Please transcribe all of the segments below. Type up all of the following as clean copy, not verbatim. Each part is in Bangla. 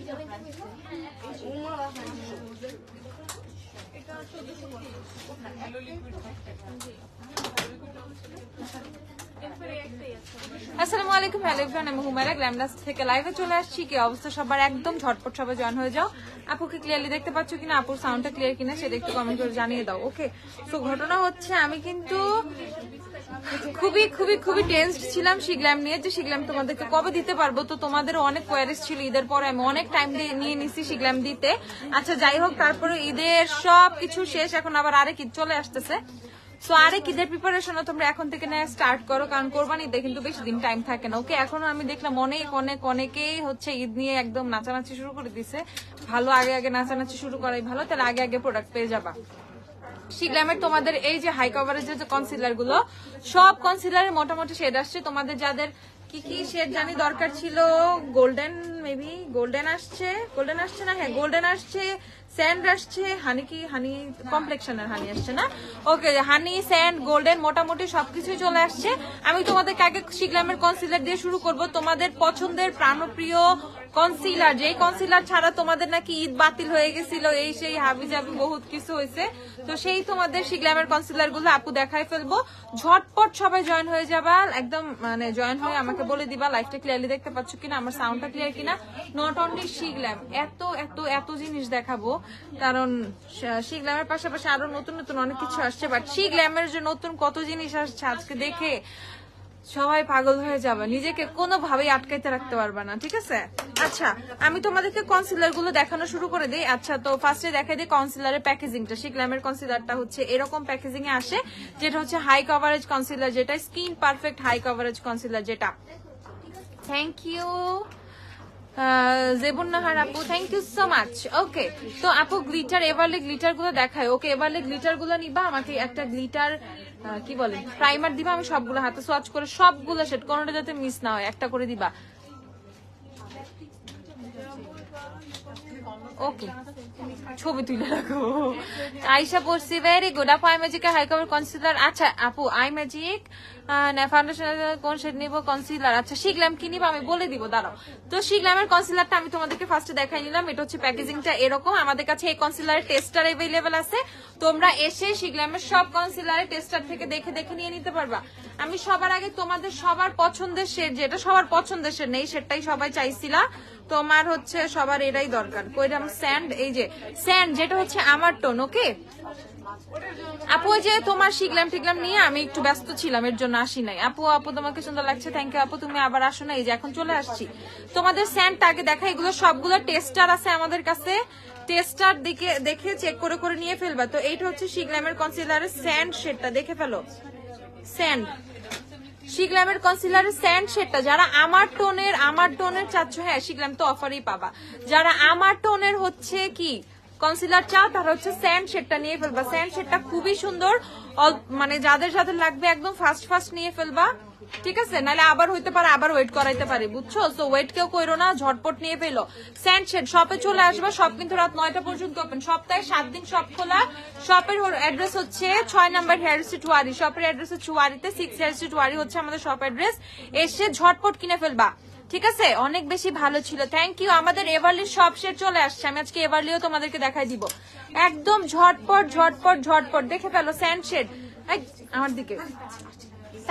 আসসালামু আলাইকুম, হ্যালো এভরিওয়ান, আমি হুমায়রা গ্ল্যামডাস থেকে লাইভে চলে আসছি। কি অবস্থা সবার? একদম ঝটপট সবাই জয়েন হয়ে যাও। আপুকে ক্লিয়ারলি দেখতে পাচ্ছ কিনা, আপুর সাউন্ডটা ক্লিয়ার কিনা সেটা একটু কমেন্ট করে জানিয়ে দাও। ওকে, তো ঘটনা হচ্ছে আমি কিন্তু খুবই খুবই খুবই টেনসড ছিলাম শিগল্যাম নিয়ে, যে শিগল্যাম তোমাদেরকে কবে দিতে পারবো। তো তোমাদের অনেক কোয়ারিজ ছিল ঈদের পরে, আমি অনেক টাইম নিয়ে নিছি শিগল্যাম দিতে। আচ্ছা যাই হোক, তারপরে ঈদের সব কিছু শেষ, এখন আবার আরেক ঈদ চলে আসতেছে। সো আরেক ঈদের প্রিপারেশনও তোমরা এখন থেকে স্টার্ট করো, কারণ কোরবানিতে কিন্তু বেশি দিন টাইম থাকে না। ওকে, এখনো আমি দেখলাম অনেকেই হচ্ছে ঈদ নিয়ে একদম নাচানাচি শুরু করে দিছে। ভালো, আগে আগে নাচানাচি শুরু করাই ভালো, তাহলে আগে আগে প্রোডাক্ট পেয়ে যাবা। শিগল্যামের তোমাদের এই যে হাই কভারেজের যে কনসিলার গুলো, সব কনসিলারের মোটামুটি শেড আসছে। তোমাদের যাদের কি কি শেড জানি দরকার ছিল, গোল্ডেন, মেবি গোল্ডেন আসছে না, হ্যাঁ গোল্ডেন আসছে, স্যান্ড আসছে, হানি কমপ্লেক্সনের হানি আসছে না, ওকে, হানি, স্যান্ড, গোল্ডেন, মোটামুটি সবকিছুই চলে আসছে। আমি তোমাদেরকে আগে শিগল্যামের কনসিলার দিয়ে শুরু করব। তোমাদের পছন্দের প্রাণপ্রিয় কনসিলার, যেই কনসিলার ছাড়া তোমাদের নাকি ঈদ বাতিল হয়ে গেছিল, এই সেই হাবিজাবি বহুত কিছু হয়েছে, তো সেই তোমাদের শিগল্যামের কনসিলার গুলো আপু দেখাই ফেলবো। ঝটপট সবাই জয়েন হয়ে যাবা, একদম মানে জয়েন হয়ে আমাকে বলে দিবা লাইভটা ক্লিয়ারলি দেখতে পাচ্ছ কিনা, আমার সাউন্ডটা ক্লিয়ার কিনা। নট অনলি শিগল্যাম, এত এত এত জিনিস দেখাবো, কারণ শিগল্যামের পাশাপাশি আরো নতুন নতুন অনেক কিছু আসছে, বাট শিগল্যামের যে নতুন কত জিনিস আসছে আজকে দেখে সবাই পাগল হয়ে যাবে, নিজেকে কোনোভাবেই আটকাইতে রাখতে পারবে না, ঠিক আছে? আচ্ছা, আমি তোমাদেরকে কনসিলার গুলো দেখানো শুরু করে দিই। আচ্ছা, তো ফার্স্টে দেখাই দিই কনসিলারের প্যাকেজিংটা। শিগল্যামের কনসিলারটা হচ্ছে এরকম প্যাকেজিং এ আসে, যেটা হচ্ছে হাই কভারেজ কনসিলার, যেটা skin perfect high coverage concealer, যেটা। থ্যাংক ইউ জেবুন্নাহার আপু, thank you so much. Okay, তো আপু গ্লিটার, এভারলি গ্লিটার গুলো দেখায়। ওকে, এভারলি গ্লিটার গুলো নিবা, আমাকে একটা গ্লিটার কি বলে প্রাইমার দিবা, আমি সবগুলো হাতে সোয়াচ করে সবগুলো সেট, কোনোটা যাতে মিস না হয় একটা করে দিবা। ওকে, ছবি তুলে রাখো। আইসা পড়ছি, ভেরি গুড আপু। আই ম্যাজিকের হাই কভার কনসিলার। আচ্ছা আপু, আই ম্যাজিক ফাউন্ডেশন কোন শেড নিব কনসিলার? আচ্ছা শিগল্যাম কি নিব আমি বলে দিব, দাঁড়াও। তো শিগল্যামের কনসিলারটা আমি তোমাদেরকে ফার্স্টে দেখাই নিলাম। এটা হচ্ছে প্যাকেজিংটা এরকম। আমাদের কাছে এই কনসিলারের টেস্টার এভেলেবেল আছে, তোমরা এসে শিগল্যামের সব কনসিলারের টেস্টার থেকে দেখে দেখে নিয়ে নিতে পারবা। আমি সবার আগে তোমাদের সবার পছন্দের শেড, যেটা সবার পছন্দের শেড নেই সেটাই সবাই চাইছিলা, তোমার হচ্ছে সবার এটাই দরকার। কইরাম স্যান্ড, এই যে স্যান্ড, যেটা হচ্ছে আমার টোন। ওকে আপু, যে তোমার শিগল্যাম টিগল্যাম নিয়ে আমি একটু ব্যস্ত ছিলাম, এর জন্য আসি নাই। আপু তোমাকে সুন্দর লাগছে, থ্যাংক ইউ আপু, তুমি আবার আসো না, এই যে এখন চলে আসছি। তোমাদের স্যান্ডটা আগে দেখা, এগুলো সবগুলো টেস্টার আছে আমাদের কাছে, টেস্টার দেখে চেক করে করে নিয়ে ফেলবা। তো এইটা হচ্ছে শিগল্যামের কনসিলারের স্যান্ড শেডটা, দেখে ফেলো। স্যান্ড, শিগল্যামের কনসিলারের স্যান্ড শেডটা, যারা আমার টোনের চাচ্ছ, হ্যাঁ শিগল্যাম তো অফারই পাবা। যারা আমার টোনের হচ্ছে কি কনসিলার চাও, তারা হচ্ছে স্যান্ড শেডটা নিয়ে ফেলবা। স্যান্ড শেডটা খুবই সুন্দর, মানে যাদের যাদের লাগবে একদম ফাস্ট নিয়ে ফেলবা, ঠিক আছে? নাহলে আবার হইতে পারে, আবার ওয়েট করাইতে পারে, বুঝছো? তো ওয়েট কেউ করো না, ঝটপট নিয়ে ফেলো। স্যান্ড শেড শপে চলে আসবা, শপ কিন্তু রাত 9টা পর্যন্ত ওপেন, সপ্তাহে 7 দিন শপ খোলা। শপের অ্যাড্রেস হচ্ছে 6 নম্বর হেয়ার স্ট্রিট ওয়ারি, শপের অ্যাড্রেস হচ্ছে ওয়ারিতে, 6 হেয়ার স্ট্রিট ওয়ারি হচ্ছে আমাদের শপ অ্যাড্রেস। এসে ঝটপট কিনে ফেলবা, ঠিক আছে? অনেক বেশি ভালো ছিল, থ্যাংক ইউ। আমাদের এভারলির সব শেড চলে আসছে, আমি আজকে এভারলিও তোমাদেরকে দেখাই দিব, একদম ঝটপট দেখে ফেলো স্যান্ড শেড আমার দিকে।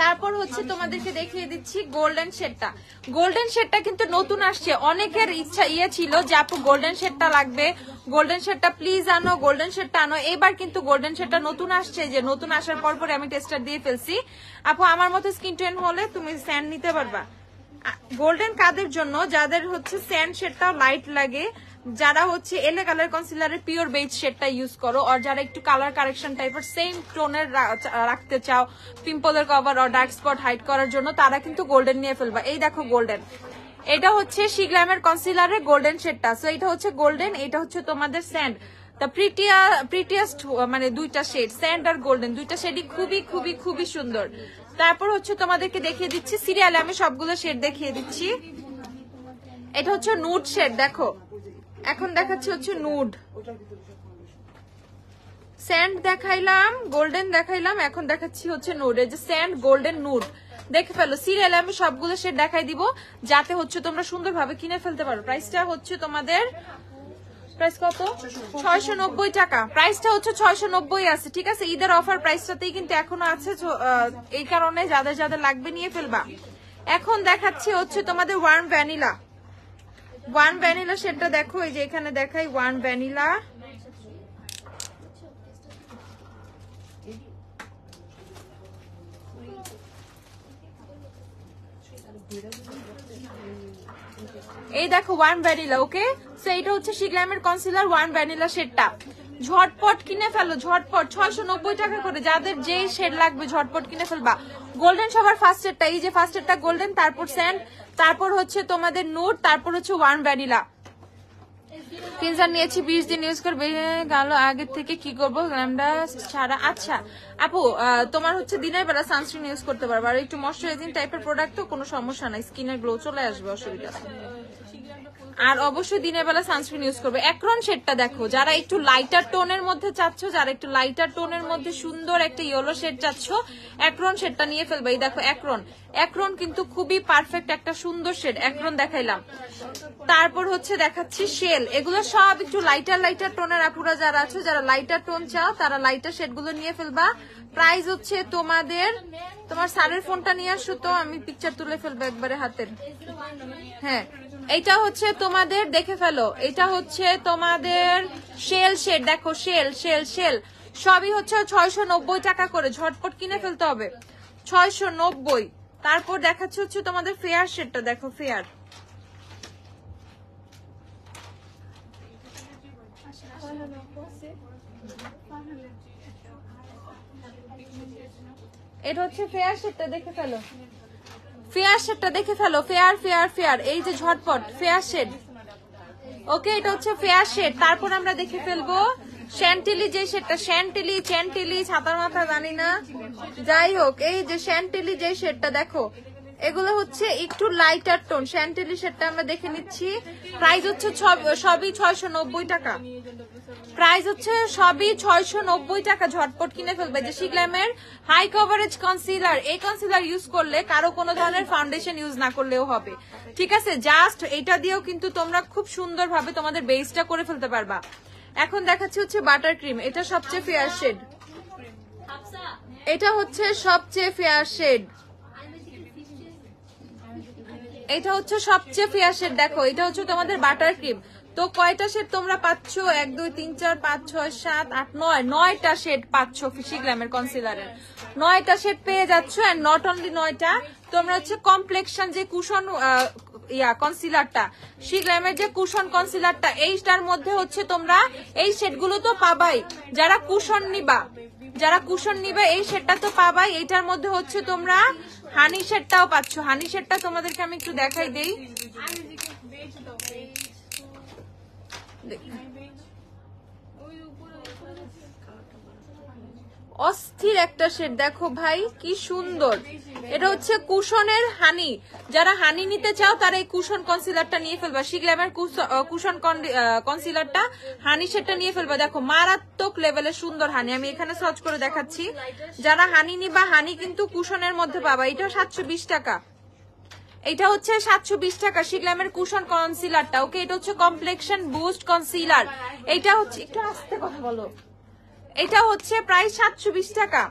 তারপর হচ্ছে তোমাদেরকে দেখিয়ে দিচ্ছি গোল্ডেন শেডটা। গোল্ডেন শেডটা কিন্তু নতুন আসছে, অনেকের ইচ্ছা ছিল যে আপু গোল্ডেন শেডটা লাগবে, গোল্ডেন শেডটা প্লিজ আনো, গোল্ডেন শেডটা আনো। এবার কিন্তু গোল্ডেন শেডটা নতুন আসছে, যে নতুন আসার পর আমি টেস্টার দিয়ে ফেলছি। আপু আমার মতো স্কিন টোন হলে তুমি স্যান্ড নিতে পারবা। গোল্ডেন কাদের জন্য? যাদের হচ্ছে স্যান্ড শেডটাও লাইট লাগে, যারা হচ্ছে এলে কালার কনসিলারের পিওর বেজ শেডটা ইউজ করো, আর যারা একটু কালার কারেকশন টাইপের সেম টোনের রাখতে চাও পিম্পলের কভার আর ডার্ক স্পট হাইড করার জন্য, তারা কিন্তু গোল্ডেন নিয়ে ফেলবা। এই দেখো গোল্ডেন, এটা হচ্ছে শিগল্যামের কনসিলারের গোল্ডেন শেডটা। সো এটা হচ্ছে গোল্ডেন, এটা হচ্ছে তোমাদের স্যান্ড। দ্য প্রিটিয়েস্ট মানে দুইটা শেড, স্যান্ড আর গোল্ডেন, দুইটা শেডই খুবই সুন্দর। তারপর হচ্ছে তোমাদেরকে দেখিয়ে দিচ্ছি সিরিয়ালে, আমি সবগুলো শেড দেখিয়ে দিচ্ছি। এটা হচ্ছে নুড শেড, দেখো এখন দেখাচ্ছি হচ্ছে নুড। স্যান্ড দেখাইলাম, গোল্ডেন দেখাইলাম, এখন দেখাচ্ছি হচ্ছে নুড। এই যে স্যান্ড, গোল্ডেন, নুড, দেখে ফেলো সিরিয়ালে আমি সবগুলো শেড দেখাই দিব যাতে হচ্ছে তোমরা সুন্দরভাবে কিনে ফেলতে পারো। প্রাইসটা হচ্ছে তোমাদের প্রাইস কত 690 টাকা, প্রাইসটা হচ্ছে 690 আছে, ঠিক আছে। ঈদের অফার প্রাইসটাতেই কিন্তু এখনো আছে, এই কারণে যাদের যাদের লাগবে নিয়ে ফেলবা। এখন দেখাচ্ছি হচ্ছে তোমাদের ওয়ার্ম ভ্যানিলা, ওয়ার্ম ভ্যানিলা শেডটা দেখো, এই যে এখানে দেখাই ওয়ার্ম ভ্যানিলা। এই দেখো ওয়ার্ম ভ্যানিলা, ওকে। সো এটা হচ্ছে শিগ্লামের কনসিলার ওয়ার্ম ভ্যানিলা শেডটা। ঝটপট কিনে ফেলো, ঝটপট 690 টাকা করে, যাদের যেই শেড লাগবে ঝটপট কিনে ফেলবা। গোল্ডেন সবার ফার্স্ট শেডটা, এই যে ফার্স্ট শেডটা গোল্ডেন, তারপর স্যান্ড, তারপর হচ্ছে তোমাদের নুড, তারপর হচ্ছে ওয়ার্ম ভ্যানিলা। ক্লিনজার নিয়েছি 20 দিন ইউজ করবে গেল, আগে থেকে কি করবো আমরা ছাড়া। আচ্ছা আপু তোমার হচ্ছে দিনের বেলা সানস্ক্রিন ইউজ করতে পারবে, আর একটু ময়শ্চারাইজিং টাইপের প্রোডাক্ট তো কোনো সমস্যা নাই, স্কিনের গ্লো চলে আসবে, অসুবিধা নেই। আর অবশ্যই দিনের বেলা সানস্ক্রিন ইউজ করবে। অ্যাক্রন শেডটা দেখো, যারা একটু লাইটার টোনের মধ্যে চাচ্ছ, যারা একটু লাইটার টোনের মধ্যে সুন্দর একটা ইয়েলো শেড চাচ্ছ, অ্যাক্রন শেডটা নিয়ে ফেলবে। এই দেখো অ্যাক্রন, অ্যাক্রন কিন্তু খুবই পারফেক্ট একটা সুন্দর শেড, অ্যাক্রন দেখাইলাম। তারপর হচ্ছে দেখাচ্ছি শেল, এগুলো সব একটু লাইটার লাইটার টোনের আপুরা যারা আছো, যারা লাইটার টোন চাও তারা লাইটার শেড গুলো নিয়ে ফেলবা। প্রাইস হচ্ছে তোমাদের, তোমার স্যারের ফোনটা নিয়ে আসো তো, আমি পিকচার তুলে ফেলবো একবারে হাতের। হ্যাঁ এটা হচ্ছে তোমাদের, দেখে ফেলো, এটা হচ্ছে তোমাদের শেল শেড, দেখো শেল শেল শেল সবই হচ্ছে 690 টাকা করে, ঝটপট কিনে ফেলতে হবে 690। তারপর দেখাচ্ছে হচ্ছে তোমাদের ফেয়ার শেডটা, দেখো ফেয়ার, এটা হচ্ছে ফেয়ার শেডটা, দেখে ফেলো ফেয়ার শেডটা, দেখে ফেলো ফেয়ার ফেয়ার ফেয়ার, এই যে ঝটপট ফেয়ার শেড, ওকে। এটা হচ্ছে ফেয়ার শেড। তারপর আমরা দেখে ফেলবো শ্যান্টিলি, যে শেডটা শ্যান্টিলি চ্যান্টিলি ছাতার মাথা জানি না, যাই হোক এই যে শ্যান্টিলি যে শেডটা দেখো, এগুলো হচ্ছে একটু লাইটার টোন, শ্যান্টিলি শেডটা আমরা দেখে নিচ্ছি। প্রাইস হচ্ছে সবই 690 টাকা, প্রাইস হচ্ছে সবই 690 টাকা, ঝটপট কিনে ফেলবে। যে শিগ্ল্যামের হাই কভারেজ কনসিলার, এই কনসিলার ইউজ করলে কারো কোনো ধরনের ফাউন্ডেশন ইউজ না করলেও হবে, ঠিক আছে। জাস্ট এটা দিয়েও কিন্তু তোমরা খুব সুন্দরভাবে তোমাদের বেসটা করে ফেলতে পারবা। এখন দেখাচ্ছি হচ্ছে বাটার ক্রিম, এটা সবচেয়ে ফেয়ার শেড, এটা হচ্ছে সবচেয়ে ফেয়ার শেড, এটা হচ্ছে সবচেয়ে ফেয়ার শেড। দেখো এটা হচ্ছে তোমাদের বাটার ক্রিম। তো কয়টা শেড তোমরা পাচ্ছ? 1 2 3 4 5 6 7 8 9, 9টা শেড পাচ্ছ শিগ্ল্যামের কনসিলারের, 9টা শেড পেয়ে যাচ্ছ। এন্ড নট অনলি 9টা, তোমরা হচ্ছে কমপ্লেকশন যে কুশন কনসিলারটা, শিগ্ল্যামের যে কুশন কনসিলারটা, এইটার মধ্যে হচ্ছে তোমরা এই শেডগুলো তো পাবাই। যারা কুশন নিবা, যারা কুশন নিবে এই শেডটা তো পাবাই। এইটার মধ্যে হচ্ছে তোমরা হানি শেডটাও পাচ্ছ। হানি শেডটা তোমাদেরকে আমি একটু দেখাই দেই, অস্থির একটা শেড, দেখো ভাই কি সুন্দর। এটা হচ্ছে কুশনের হানি, যারা হানি নিতে চাও তারা এই কুশন কনসিলারটা নিয়ে ফেলবা, শিগ্ল্যামের কুশন কনসিলারটা হানি শেডটা নিয়ে ফেলবা। দেখো মারাত্মক লেভেলের সুন্দর হানি, আমি এখানে সার্চ করে দেখাচ্ছি। যারা হানি নিবা, হানি কিন্তু কুশনের মধ্যে পাবা। এটা 720 টাকা, এটা হচ্ছে 720 টাকা শিগ্ল্যামের কুশন কনসিলারটা, ওকে। এটা হচ্ছে কমপ্লেকশন বুস্ট কনসিলার, এটা হচ্ছে একটু আস্তে কথা বলো, এটা হচ্ছে প্রায় 720 টাকা,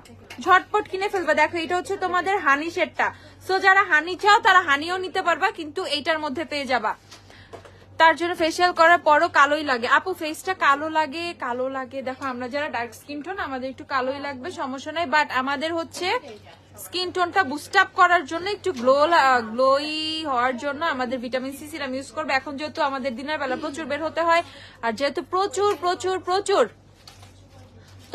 ঝটপট কিনে ফেলবে। দেখো এটা হচ্ছে তোমাদের হানি শেডটা। সো যারা হানি চাও তারা হানিও নিতে পারবা, কিন্তু এইটার মধ্যে পেয়ে যাবা। তার জন্য ফেসিয়াল করার পরও কালোই লাগে আপু, ফেসটা কালো লাগে, কালো লাগে। দেখো আমরা যারা ডার্ক স্কিন টোন আমাদের একটু কালোই লাগবে, সমস্যা নাই, বাট আমাদের হচ্ছে স্কিন টোনটা বুস্ট আপ করার জন্য, একটু গ্লোই হওয়ার জন্য আমাদের ভিটামিন সি সিরাম ইউজ করবে। এখন যেহেতু আমাদের দিনের বেলা প্রচুর বের হতে হয়, আর যেহেতু প্রচুর প্রচুর প্রচুর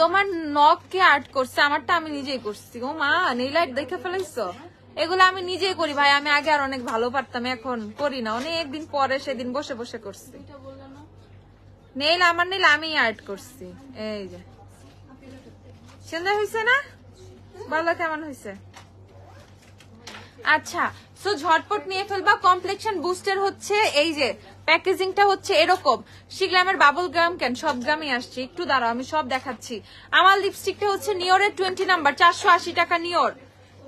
তোমার নখকে আর্ট করছে, আমারটা আমি নিজেই করছি। ও মা, নেইল আর্ট দেখে ফেলাইছো? এগুলো আমি নিজেই করি ভাই, আমি আগে আর অনেক ভালো পারতাম, এখন করি না, অনেকদিন পরে সেদিন বসে বসে করছি। নেইল আমার নেইল আমি আর্ট করছি, এই যে সুন্দর হয়েছে না? বলো কেমন হয়েছে? আচ্ছা, সো ঝটপট নিয়ে ফেলবা। কমপ্লেকশন বুস্টার হচ্ছে এই যে প্যাকেজিংটা হচ্ছে এরকম। শিগ্ল্যামের বাবল গাম কেন, সব গামই আসছে, একটু দাঁড়াও আমি সব দেখাচ্ছি। আমার লিপস্টিকটা হচ্ছে নিওরের 20 নাম্বার, 480 টাকা নিওর।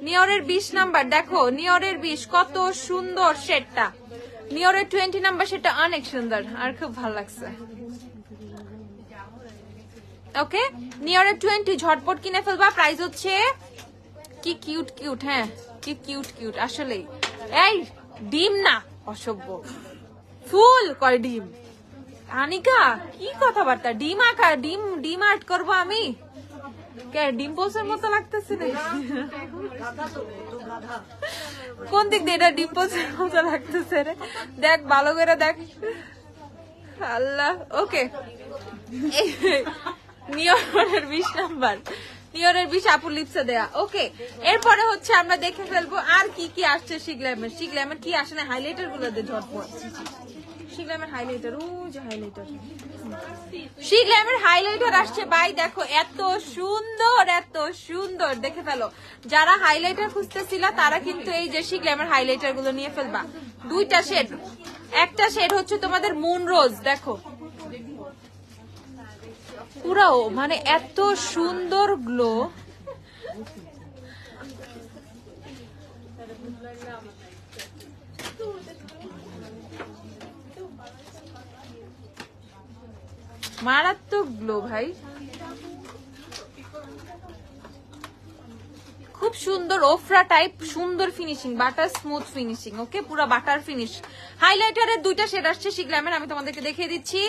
নিয়রের 20 নাম্বার দেখো, নিয়রের 20 কত সুন্দর শেডটা। নিয়রের 20 নাম্বার সেটা অনেক সুন্দর আর খুব ভালো লাগছে। ওকে, নিয়রের 20 ঝটপট কিনে ফেলবা। প্রাইস হচ্ছে কি কিউট কিউট, হ্যাঁ কি কিউট কিউট আসলেই। এই ডিম না, অসভ্য, ফুল কয় ডিম। আনিকা কি কথাবার্তা, ডিম আঁকা, ডিম ডিম আর্ট করবো আমি? কে ডিম পোস্টের মতো লাগতেছে না? কোন দিক দিয়ে এটা ডিম পোস্টের মতো লাগতেছে রে? দেখ ভালো করে দেখ। আল্লাহ। ওকে, নিয়রের 20 নাম্বার, নিয়রের 20 আপুর লিপসে দেয়া। ওকে, এরপরে হচ্ছে আমরা দেখে ফেলবো আর কি কি আসছে শিগলামের। শিগলামের কি আসে না, হাইলাইটার গুলো দিয়ে ঝটপট। শিগলামের হাইলাইটার, ও যে হাইলাইটার, শিগলামের হাইলাইটার আসছে ভাই। দেখো এত সুন্দর, এত সুন্দর, দেখে ফেলো। যারা হাইলাইটার খুঁজতেছিল তারা কিন্তু এই যে শিগলামের হাইলাইটার গুলো নিয়ে ফেলবা। দুইটা শেড, একটা শেড হচ্ছে তোমাদের মুন রোজ, দেখো পুরাও মানে এত সুন্দর গ্লো। মারাত্মক গ্লো ভাই, খুব সুন্দর ওফরা টাইপ, সুন্দর ফিনিশিং, বাটার স্মুথ ফিনিশিং। ওকে, পুরো বাটার ফিনিশ। হাইলাইটারের দুইটা শেড আসছে শিগলামের, আমি তোমাদেরকে দেখিয়ে দিচ্ছি।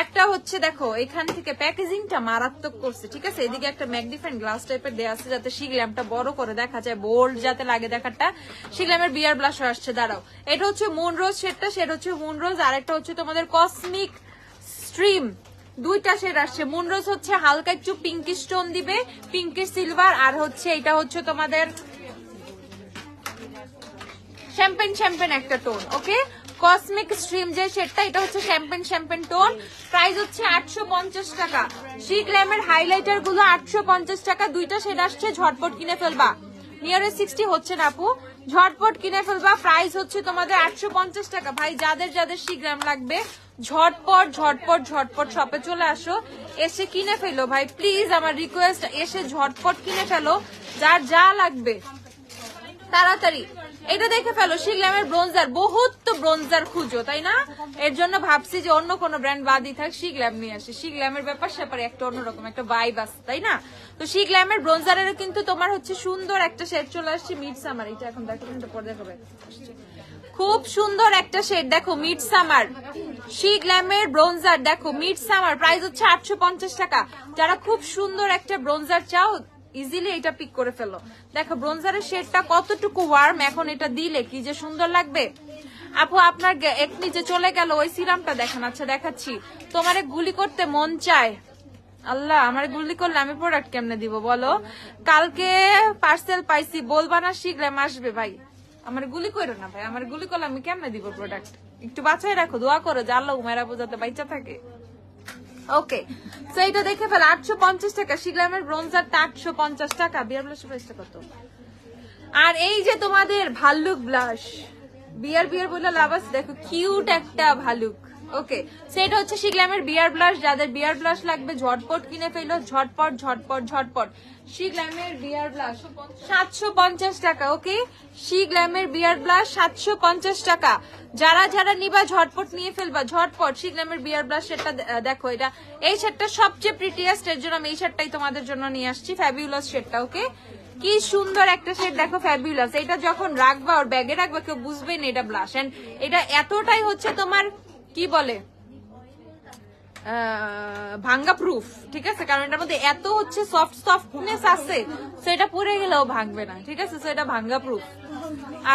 একটা হচ্ছে দেখো এখান থেকে প্যাকেজিংটা মারাত্মক করছে, ঠিক আছে। এদিকে একটা ম্যাগনিফাইং গ্লাস টাইপের দেওয়া আছে যাতে শিগলামটা বড় করে দেখা যায়, বোল্ড যাতে লাগে দেখাটা। শিগলামের বিয়ার ব্লাশ আসছে, দাঁড়াও। এটা হচ্ছে মুন রোজ শেডটা, শেড হচ্ছে মুন রোজ। আর একটা হচ্ছে তোমাদের কসমিক স্ট্রিম, দুইটা শেড আসছে। মুনরোজ হচ্ছে হালকা একটু পিঙ্কি স্টোন দিবে, পিঙ্কি সিলভার। আর হচ্ছে এটা হচ্ছে তোমাদের শ্যাম্পেন শ্যাম্পেন একটা টোন। ওকে, কসমিক স্ট্রিম যে শেডটা, এটা হচ্ছে শ্যাম্পেন শ্যাম্পেন টোন। প্রাইস হচ্ছে 850 টাকা। শিগলামের হাইলাইটার গুলো 850 টাকা। দুইটা শেড আসছে, ঝটপট কিনে ফেলবা। নিয়ারেস্ট 60 হচ্ছে না আপু, ঝটপট কিনে ফেলবা। প্রাইস হচ্ছে তোমাদের 850 টাকা। ভাই যাদের যাদের শিগলাম লাগবে ঝটপট ঝটপট ঝটপট শপে চলে আসো, এসে কিনে ফেলো ভাই প্লিজ, আমার রিকোয়েস্ট, এসে ঝটপট কিনে ফেলো যার যা লাগবে তাড়াতাড়ি। এটা দেখে ফেলো শিগলামের ব্রোঞ্জার, বহুত তো ব্রোঞ্জার খুঁজো তাই না, এর জন্য ভাবছি যে অন্য কোনো ব্র্যান্ড বাদই থাক, শিগলাম নিয়ে আসি। শিগলামের ব্যাপার স্যাপারে একটা অন্যরকম একটা ভাইব আছে তাই না। তো শিগলামের ব্রোঞ্জারের কিন্তু তোমার হচ্ছে সুন্দর একটা শেড চলে আসছে, মিড সামার। এটা এখন দেখো, কিন্তু পরে দেখাবে, খুব সুন্দর একটা শেড দেখো, মিড সামার। শিগলামের ব্রোঞ্জার দেখো, মিড সামার। প্রাইস হচ্ছে 850 টাকা। যারা খুব সুন্দর একটা ব্রোঞ্জার চাও ইজিলি এটা পিক করে ফেলো। দেখো ব্রোঞ্জারের শেডটা কতটুকু ওয়ার্ম, এখন এটা দিলে কি যে সুন্দর লাগবে। আপু আপনার এক নিচে চলে গেল ওই সিরামটা দেখান। আচ্ছা দেখাচ্ছি। তোমারে গুলি করতে মন চায়, আল্লাহ আমার গুলি করলে আমি প্রোডাক্ট কেমনে দিব বলো। কালকে পার্সেল পাইছি, বলবা না শিগলাম আসবে। ভাই আমার গুলি করো না ভাই, আমার গুলি করলে আমি কেমনে দিব প্রোডাক্ট, একটু বাঁচাই রাখো, দোয়া করো যে আল্লাহ উমেরা বোঝাতে বাইচা থাকে। ওকে, তো এটা দেখে ফেল 850 টাকা। শিগলামের ব্রোঞ্জারটা 850 টাকা। বিয়ার ব্লাশ প্রাইসটা কত? আর এই যে তোমাদের ভাল্লুক ব্লাশ, বিয়ার বিয়ার বলে লাভ আছে, দেখো কিউট একটা ভালুক। ওকে, সেটা হচ্ছে শিগলামের বিয়ার ব্লাশ। যাদের বিয়ার ব্লাশ লাগবে ঝটপট কিনে ফেলো, ঝটপট ঝটপট ঝটপট। শিগলামের বিয়ার ব্লাশ 750 টাকা। ওকে, শিগলামের বিয়ার ব্লাশ 750 টাকা। যারা যারা নিবা ঝটপট নিয়ে ফেলবা, ঝটপট। শিগলামের বিয়ার ব্লাশ সেটটা দেখো, এটা এই সেটটা সবচেয়ে প্রিটিয়েস্ট, এর জন্য আমি এই সেটটাই তোমাদের জন্য নিয়ে আসছি, ফ্যাবিউলাস সেটটা। ওকে, কি সুন্দর একটা শেড দেখো, ফ্যাবিউলাস। এটা যখন রাখবা ওর ব্যাগে রাখবা কেউ বুঝবে না এটা ব্লাশ। এন্ড এটা এতটাই হচ্ছে তোমার কি বলে ভাঙ্গা প্রুফ, ঠিক আছে, কারণ এটার মধ্যে এত হচ্ছে সফটনেস আছে, সেটা পরে গেলেও ভাঙবে না, ঠিক আছে, সেটা ভাঙ্গা প্রুফ।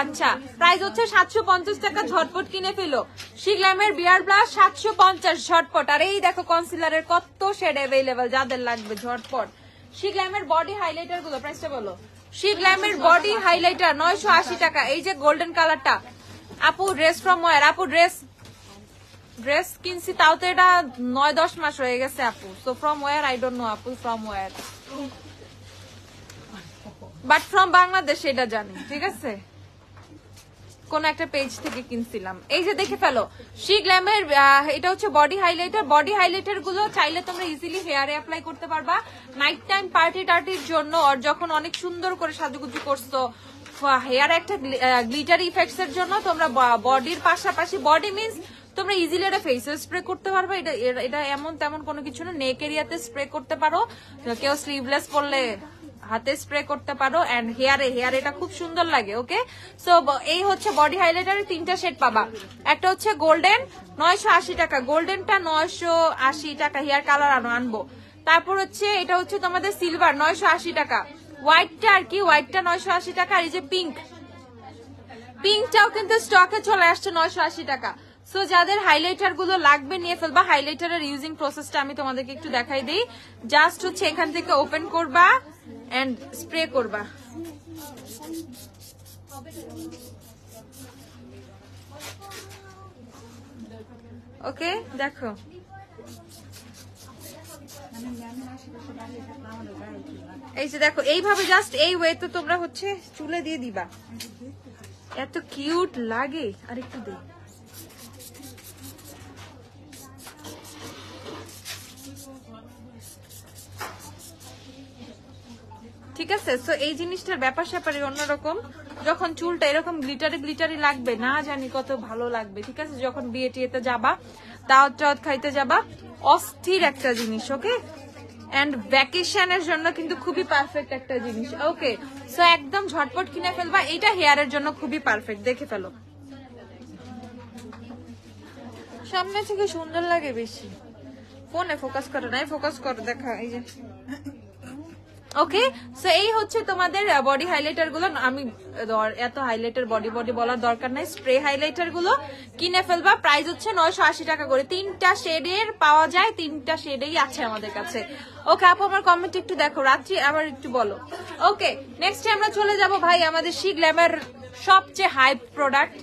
আচ্ছা, প্রাইস হচ্ছে 750 টাকা। ঝটপট কিনে ফেলো। শিগলামের বিয়ার ব্লাশ 750 ঝটপট। আর এই দেখো কনসিলারের কত শেড অ্যাভেলেবেল, যাদের লাগবে ঝটপট। শিগলামের বডি হাইলাইটার গুলো প্রাইসটা বলো। শিগলামের বডি হাইলাইটার 980 টাকা। এই যে গোল্ডেন কালারটা। আপু ড্রেস ফ্রম ওয়্যার? আপু ড্রেস কিনছি, তাও তো এটা 9-10 মাস হয়ে গেছে আপু। So from where I don't know আপু, from where, but from Bangladesh এটা জানি, ঠিক আছে। কোন একটা পেজ থেকে কিনছিলাম। এই যে দেখে ফেলো শি গ্ল্যামের, এটা হচ্ছে বডি হাইলাইটার। বডি হাইলাইটার গুলো চাইলে তোমরা ইজিলি হেয়ারে অ্যাপ্লাই করতে পারবা নাইট টাইম পার্টি টার্টির জন্য, আর যখন অনেক সুন্দর করে সাজুগুজু করছো হেয়ার একটা গ্লিটার ইফেক্টস এর জন্য তোমরা বডির পাশাপাশি, বডি মিন্স তোমরা ইজিলি এটা ফেসে স্প্রে করতে পারবে। এটা এমন তেমন কোনো কিছু না, নেক এরিয়াতে স্প্রে করতে পারো, কেউ স্লিভলেস পরলে হাতে স্প্রে করতে পারো, এন্ড হেয়ার এটা খুব সুন্দর লাগে। ওকে, সো এই হচ্ছে বডি হাইলাইটারের 3টা শেড পাবা। একটা হচ্ছে গোল্ডেন 980 টাকা, গোল্ডেনটা 980 টাকা, হেয়ার কালার আনবো। তারপর হচ্ছে এটা হচ্ছে তোমাদের সিলভার 980 টাকা, হোয়াইটটা আর কি, হোয়াইটটা 980 টাকা। আর এই যে পিঙ্কটাও কিন্তু স্টকে চলে আসছে 980 টাকা। সো যাদের হাইলাইটার গুলো লাগবে নিয়ে ফেলবা। হাইলাইটারের ইউজিং প্রসেসটা আমি তোমাদেরকে একটু দেখাই দিই। জাস্ট হচ্ছে এখান থেকে ওপেন করবা এন্ড স্প্রে করবা। ওকে, দেখো এই যে দেখো এইভাবে জাস্ট এই ওয়েতে তোমরা হচ্ছে চুলে দিয়ে দিবা, এত কিউট লাগে। আর একটু দে, ঠিক আছে। সো এই জিনিসটার ব্যাপার স্যাপারই অন্যরকম, যখন চুলটা এরকম গ্লিটারি লাগবে না জানি কত ভালো লাগবে। ঠিক আছে, যখন বিয়ে টিয়েতে যাবা, দাওয়াত খাইতে যাবা, অস্থির একটা জিনিস। ওকে, এন্ড ভ্যাকেশনের জন্য কিন্তু খুবই পারফেক্ট একটা জিনিস। ওকে, সো একদম ঝটপট কিনে ফেলবা, এটা হেয়ারের জন্য খুবই পারফেক্ট। দেখে ফেলো, সামনে থেকে সুন্দর লাগে বেশি, ফোনে ফোকাস করো না, ফোকাস করো, দেখা এই যে। ওকে, সো এই হচ্ছে তোমাদের বডি হাইলাইটার গুলো। আমি এত হাইলাইটার বডি বলার দরকার নাই, স্প্রে হাইলাইটার গুলো কিনে ফেলবা। প্রাইস হচ্ছে 980 টাকা করে, 3টা শেডের পাওয়া যায়, 3টা শেডেই আছে আমাদের কাছে। ওকে আপু, আমার কমেন্ট একটু দেখো, রাত্রি আবার একটু বলো। ওকে, নেক্সট আমরা চলে যাব ভাই আমাদের শি গ্ল্যামের সবচেয়ে হাইপ প্রোডাক্ট,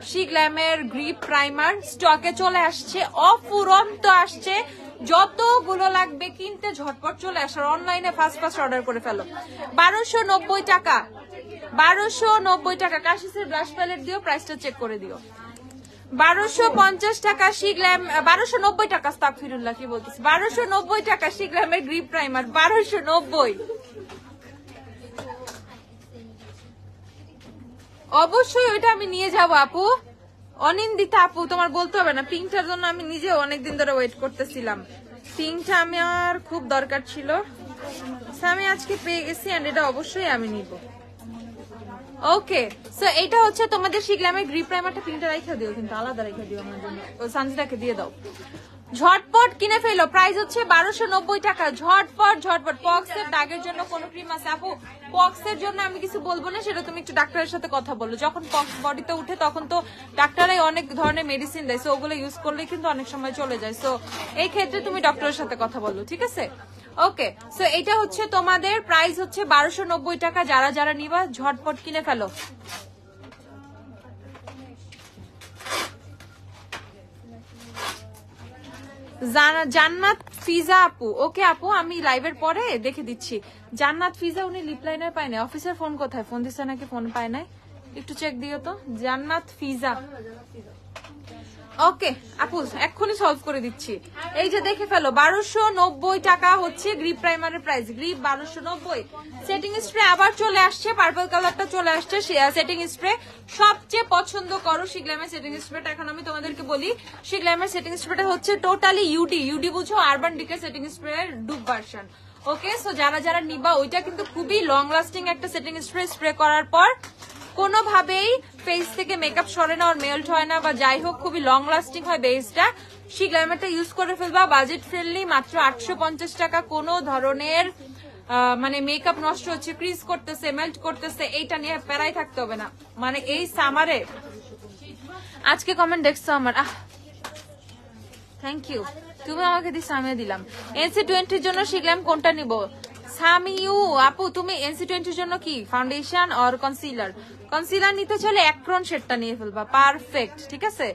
শি গ্ল্যামের গ্রিপ প্রাইমার। স্টকে চলে আসছে, অফুরন্ত আসছে, যতগুলো লাগবে কিনতে ঝটপট চলে আসার, অনলাইনে ফাস্ট অর্ডার করে ফেলো। 1290 টাকা, 1290 টাকা। কাশিসের ব্রাশ প্যালেট দিও, প্রাইসটা চেক করে দিও। 1250 টাকা শি গ্ল্যাম, 1290 টাকা, আস্তাগফিরুল্লাহ কি বলতেছি, 1290 টাকা শি গ্ল্যামের গ্রিপ প্রাইমার, 1290। অবশ্যই ওইটা আমি নিয়ে যাবো আপু, অনিন্দিতা আপু, তোমার বলতে হবে না। পিঙ্কটার জন্য আমি নিজে অনেকদিন ধরে ওয়েট করতেছিলাম, পিঙ্কটা আমার খুব দরকার ছিল, আমি আজকে পেয়ে গেছি, এন্ড এটা অবশ্যই আমি নিব। ওকে, সো এটা হচ্ছে তোমাদের শি গ্ল্যামের গ্রিপ প্রাইমারটা। পিঙ্কটা রাইখা দিও, কিন্তু আলাদা রাইখা দিও আমার জন্য, সানজিদাকে দিয়ে দাও। ঝটপট কিনে ফেলো, প্রাইস হচ্ছে 1290 টাকা। ঝটপট পক্সের দাগের জন্য কোন ক্রিম আছে আপু? পক্সের জন্য আমি কিছু বলবো না, সেটা তুমি একটু ডাক্তারের সাথে কথা বলো। যখন পক্স বডিতে উঠে তখন তো ডাক্তারাই অনেক ধরনের মেডিসিন দেয়, সো ওগুলো ইউজ করলে কিন্তু অনেক সময় চলে যায়। সো এই ক্ষেত্রে তুমি ডক্টরের সাথে কথা বলো, ঠিক আছে? ওকে, সো এটা হচ্ছে তোমাদের প্রাইস হচ্ছে 1290 টাকা। যারা নিবা ঝটপট কিনে ফেলো। জান্নাত ফিজা আপু, ওকে আপু আমি লাইভের পরে দেখে দিচ্ছি। জান্নাত ফিজা, উনি লিপ লাইনার পায় না, অফিসের ফোন কোথায়, ফোন দিচ্ছে নাকি ফোন পায় নাই, একটু চেক দিও তো। জান্নাত ফিজা, ওকে আপু এক্ষুনি সলভ করে দিচ্ছি। এই যে দেখে ফেলো, 1290 টাকা হচ্ছে গ্রিপ প্রাইমারের প্রাইস, গ্রিপ 1290। সেটিং স্প্রে আবার চলে আসছে, পার্পল কালারটা চলে আসছে। সেটিং স্প্রে সবচেয়ে পছন্দ করো শি গ্ল্যামের সেটিং স্প্রেটা। এখন আমি তোমাদেরকে বলি, শি গ্ল্যামের সেটিং স্প্রেটা হচ্ছে টোটালি ইউডি বুঝো, আরবান ডিকে সেটিং স্প্রে এর ডুব ভার্সন। ওকে, সো যারা নিবা, ওইটা কিন্তু খুবই লং লাস্টিং একটা সেটিং স্প্রে করার পর কোনোভাবেই ফেস থেকে মেকআপ সরে না, আর মেল্ট হয় না, বা যাই হোক খুবই লং লাস্টিং হয় বেসটা। শি গ্ল্যামারটা ইউজ করে ফেলবা, বাজেট ফ্রেন্ডলি, মাত্র 850 টাকা। কোনো ধরনের মানে মেকআপ নষ্ট হচ্ছে, ক্রিজ করতেছে, মেল্ট করতেছে, এইটা নিয়ে প্যারাই থাকতে হবে না। মানে এই সামারে আজকে কমেন্ট দেখছো আমার, থ্যাংক ইউ, তুমি আমাকে দিস, আমিও দিলাম। NC20 জন্য শি গ্ল্যাম কোনটা নিব? সামিউ আপু, তুমি NC20 জন্য কি ফাউন্ডেশন আর কনসিলার নিতে চলে অ্যাক্রন শেডটা নিয়ে ফেলবা, পারফেক্ট। ঠিক আছে,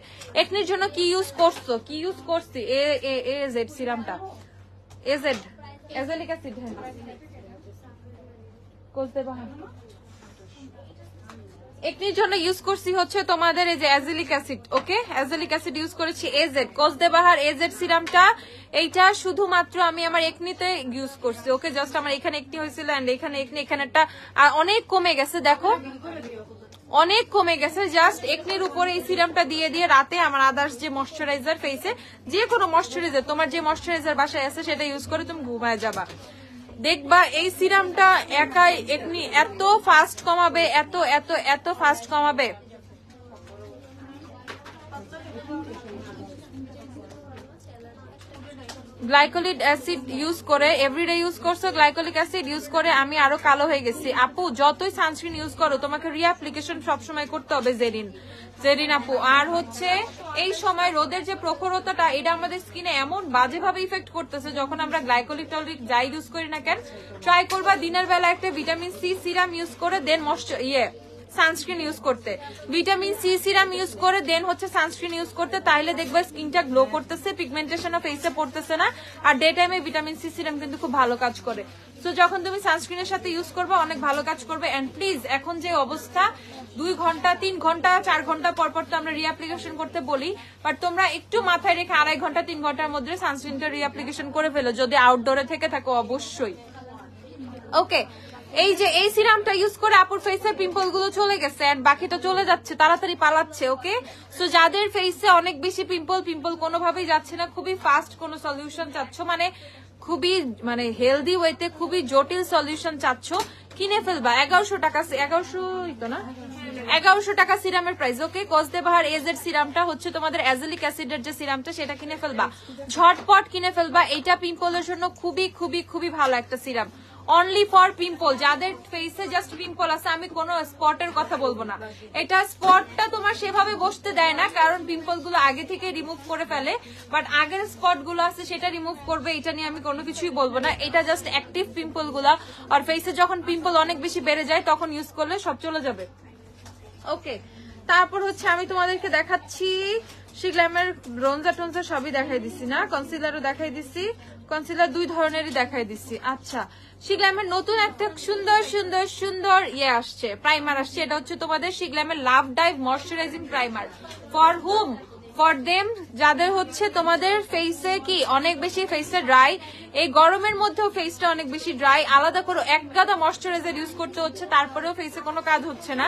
একনির জন্য কি ইউজ করছি? এজেড সিরামটা, এজেলিক অ্যাসিড, হ্যাঁ বলতে পারো। একনির জন্য ইউজ করছি হচ্ছে তোমাদের এই যে অ্যাজেলিক অ্যাসিড, ওকে অ্যাজেলিক অ্যাসিড ইউজ করেছি। এজেড কোসদেবাহার এজেড সিরামটা, এইটা শুধুমাত্র আমি আমার একনিতে ইউজ করছি, ওকে জাস্ট আমার এখানে একনি হয়েছিল এন্ড এখানে একনি, এখানে একটা অনেক কমে গেছে, দেখো অনেক কমে গেছে। জাস্ট একনির উপরে এই সিরামটা দিয়ে দিয়ে রাতে আমার আদার্স যে ময়শ্চারাইজার ফেসে, যে কোনো ময়শ্চারাইজার তোমার যে ময়শ্চারাইজার বাসায় আছে সেটা ইউজ করে তুমি ঘুমায় যাবা, দেখবা এই সিরামটা একাই একনি এত ফাস্ট কমাবে, এত এত এত ফাস্ট কমাবে। গ্লাইকোলিক অ্যাসিড ইউজ করে এভরিডে ইউজ করছো, গ্লাইকোলিক অ্যাসিড ইউজ করে আমি আরো কালো হয়ে গেছি। আপু যতই সানস্ক্রিন ইউজ করো তোমাকে রিঅ্যাপ্লিকেশন সবসময় করতে হবে জেরিন, জেরিন আপু। আর হচ্ছে এই সময় রোদের যে প্রখরতাটা, এটা আমাদের স্কিনে এমন বাজেভাবে ইফেক্ট করতেছে, যখন আমরা গ্লাইকোলিক টলিক যাই ইউজ করি না কেন, ট্রাই করবা দিনের বেলা একটা ভিটামিন সি সিরাম ইউজ করে দেন সানস্ক্রিন ইউজ করতে, ভিটামিন সি সিরাম ইউজ করে দেন হচ্ছে সানস্ক্রিন ইউজ করতে, তাহলে দেখবে স্কিনটা গ্লো করতেছে, পিগমেন্টেশনও ফেসে পড়তেছে না। আর ডে টাইমে ভিটামিন সি সিরাম কিন্তু খুব ভালো কাজ করে। তো যখন তুমি সানস্ক্রিনের সাথে ইউজ করবে অনেক ভালো কাজ করবে। এন্ড প্লিজ এখন যে অবস্থা 2 ঘন্টা 3 ঘন্টা 4 ঘন্টা পর পর তো আমরা রিঅ্যাপ্লিকেশন করতে বলি, বাট তোমরা একটু মাথায় রেখে 2.5 ঘন্টা 3 ঘন্টার মধ্যে সানস্ক্রিনটা রিঅ্যাপ্লিকেশন করে ফেলো, যদি আউটডোরে থেকে থাকো অবশ্যই, ওকে। এই যে এই সিরামটা ইউজ করে আপুর ফেসের পিম্পল গুলো চলে গেছে এন্ড বাকিটা চলে যাচ্ছে, তাড়াতাড়ি পালাচ্ছে, ওকে। সো যাদের ফেসে অনেক বেশি পিম্পল কোনোভাবেই যাচ্ছে না, খুবই ফাস্ট কোনো সলিউশন চাচ্ছ, খুবই হেলদি ওয়েতে খুবই জটিল সলিউশন চাচ্ছ, কিনে ফেলবা। 1100 টাকা, 1100 তো না, 1100 টাকা সিরামের প্রাইস, ওকে। কোসদেবাহার এজেড সিরামটা হচ্ছে তোমাদের অ্যাজেলিক অ্যাসিডের যে সিরামটা, সেটা কিনে ফেলবা, ঝটপট কিনে ফেলবা। এইটা পিম্পলের জন্য খুবই খুবই খুবই ভালো একটা সিরাম, অনলি ফর পিম্পল। যাদের ফেসে জাস্ট পিম্পল আছে, আমি কোনো স্পটের কথা বলবো না, এটা স্পটটা তোমার সেভাবে বসতে দেয় না, কারণ পিম্পল গুলো আগে থেকে রিমুভ করে ফেলে, বাট আগের স্পট গুলো আছে সেটা রিমুভ করবে, এটা নিয়ে আমি কোনো কিছুই বলবো না। এটা জাস্ট অ্যাক্টিভ পিম্পল গুলা, আর ফেসে যখন পিম্পল অনেক বেশি বেড়ে যায় তখন ইউজ করলে সব চলে যাবে, ওকে। তারপর হচ্ছে আমি তোমাদেরকে দেখাচ্ছি শিগ্ল্যামের ব্রোঞ্জার টোনজার সবই দেখাই দিচ্ছি না, কনসিলারও দেখাই দিচ্ছি, কনসিলার 2 ধরনেরই দেখাই দিচ্ছি। আচ্ছা, শিগ্ল্যামের নতুন একটা সুন্দর সুন্দর সুন্দর আসছে, প্রাইমার আসছে, এটা হচ্ছে তোমাদের শিগ্ল্যামের love dive moisturising primer. For whom? For them, যাদের হচ্ছে তোমাদের ফেসে কি অনেক বেশি ফেসে ড্রাই, এই গরমের মধ্যেও ফেসটা অনেক বেশি ড্রাই, আলাদা করে এক গাদা ময়শ্চারাইজার ইউজ করতে হচ্ছে, তারপরেও ফেসে কোনো কাজ হচ্ছে না,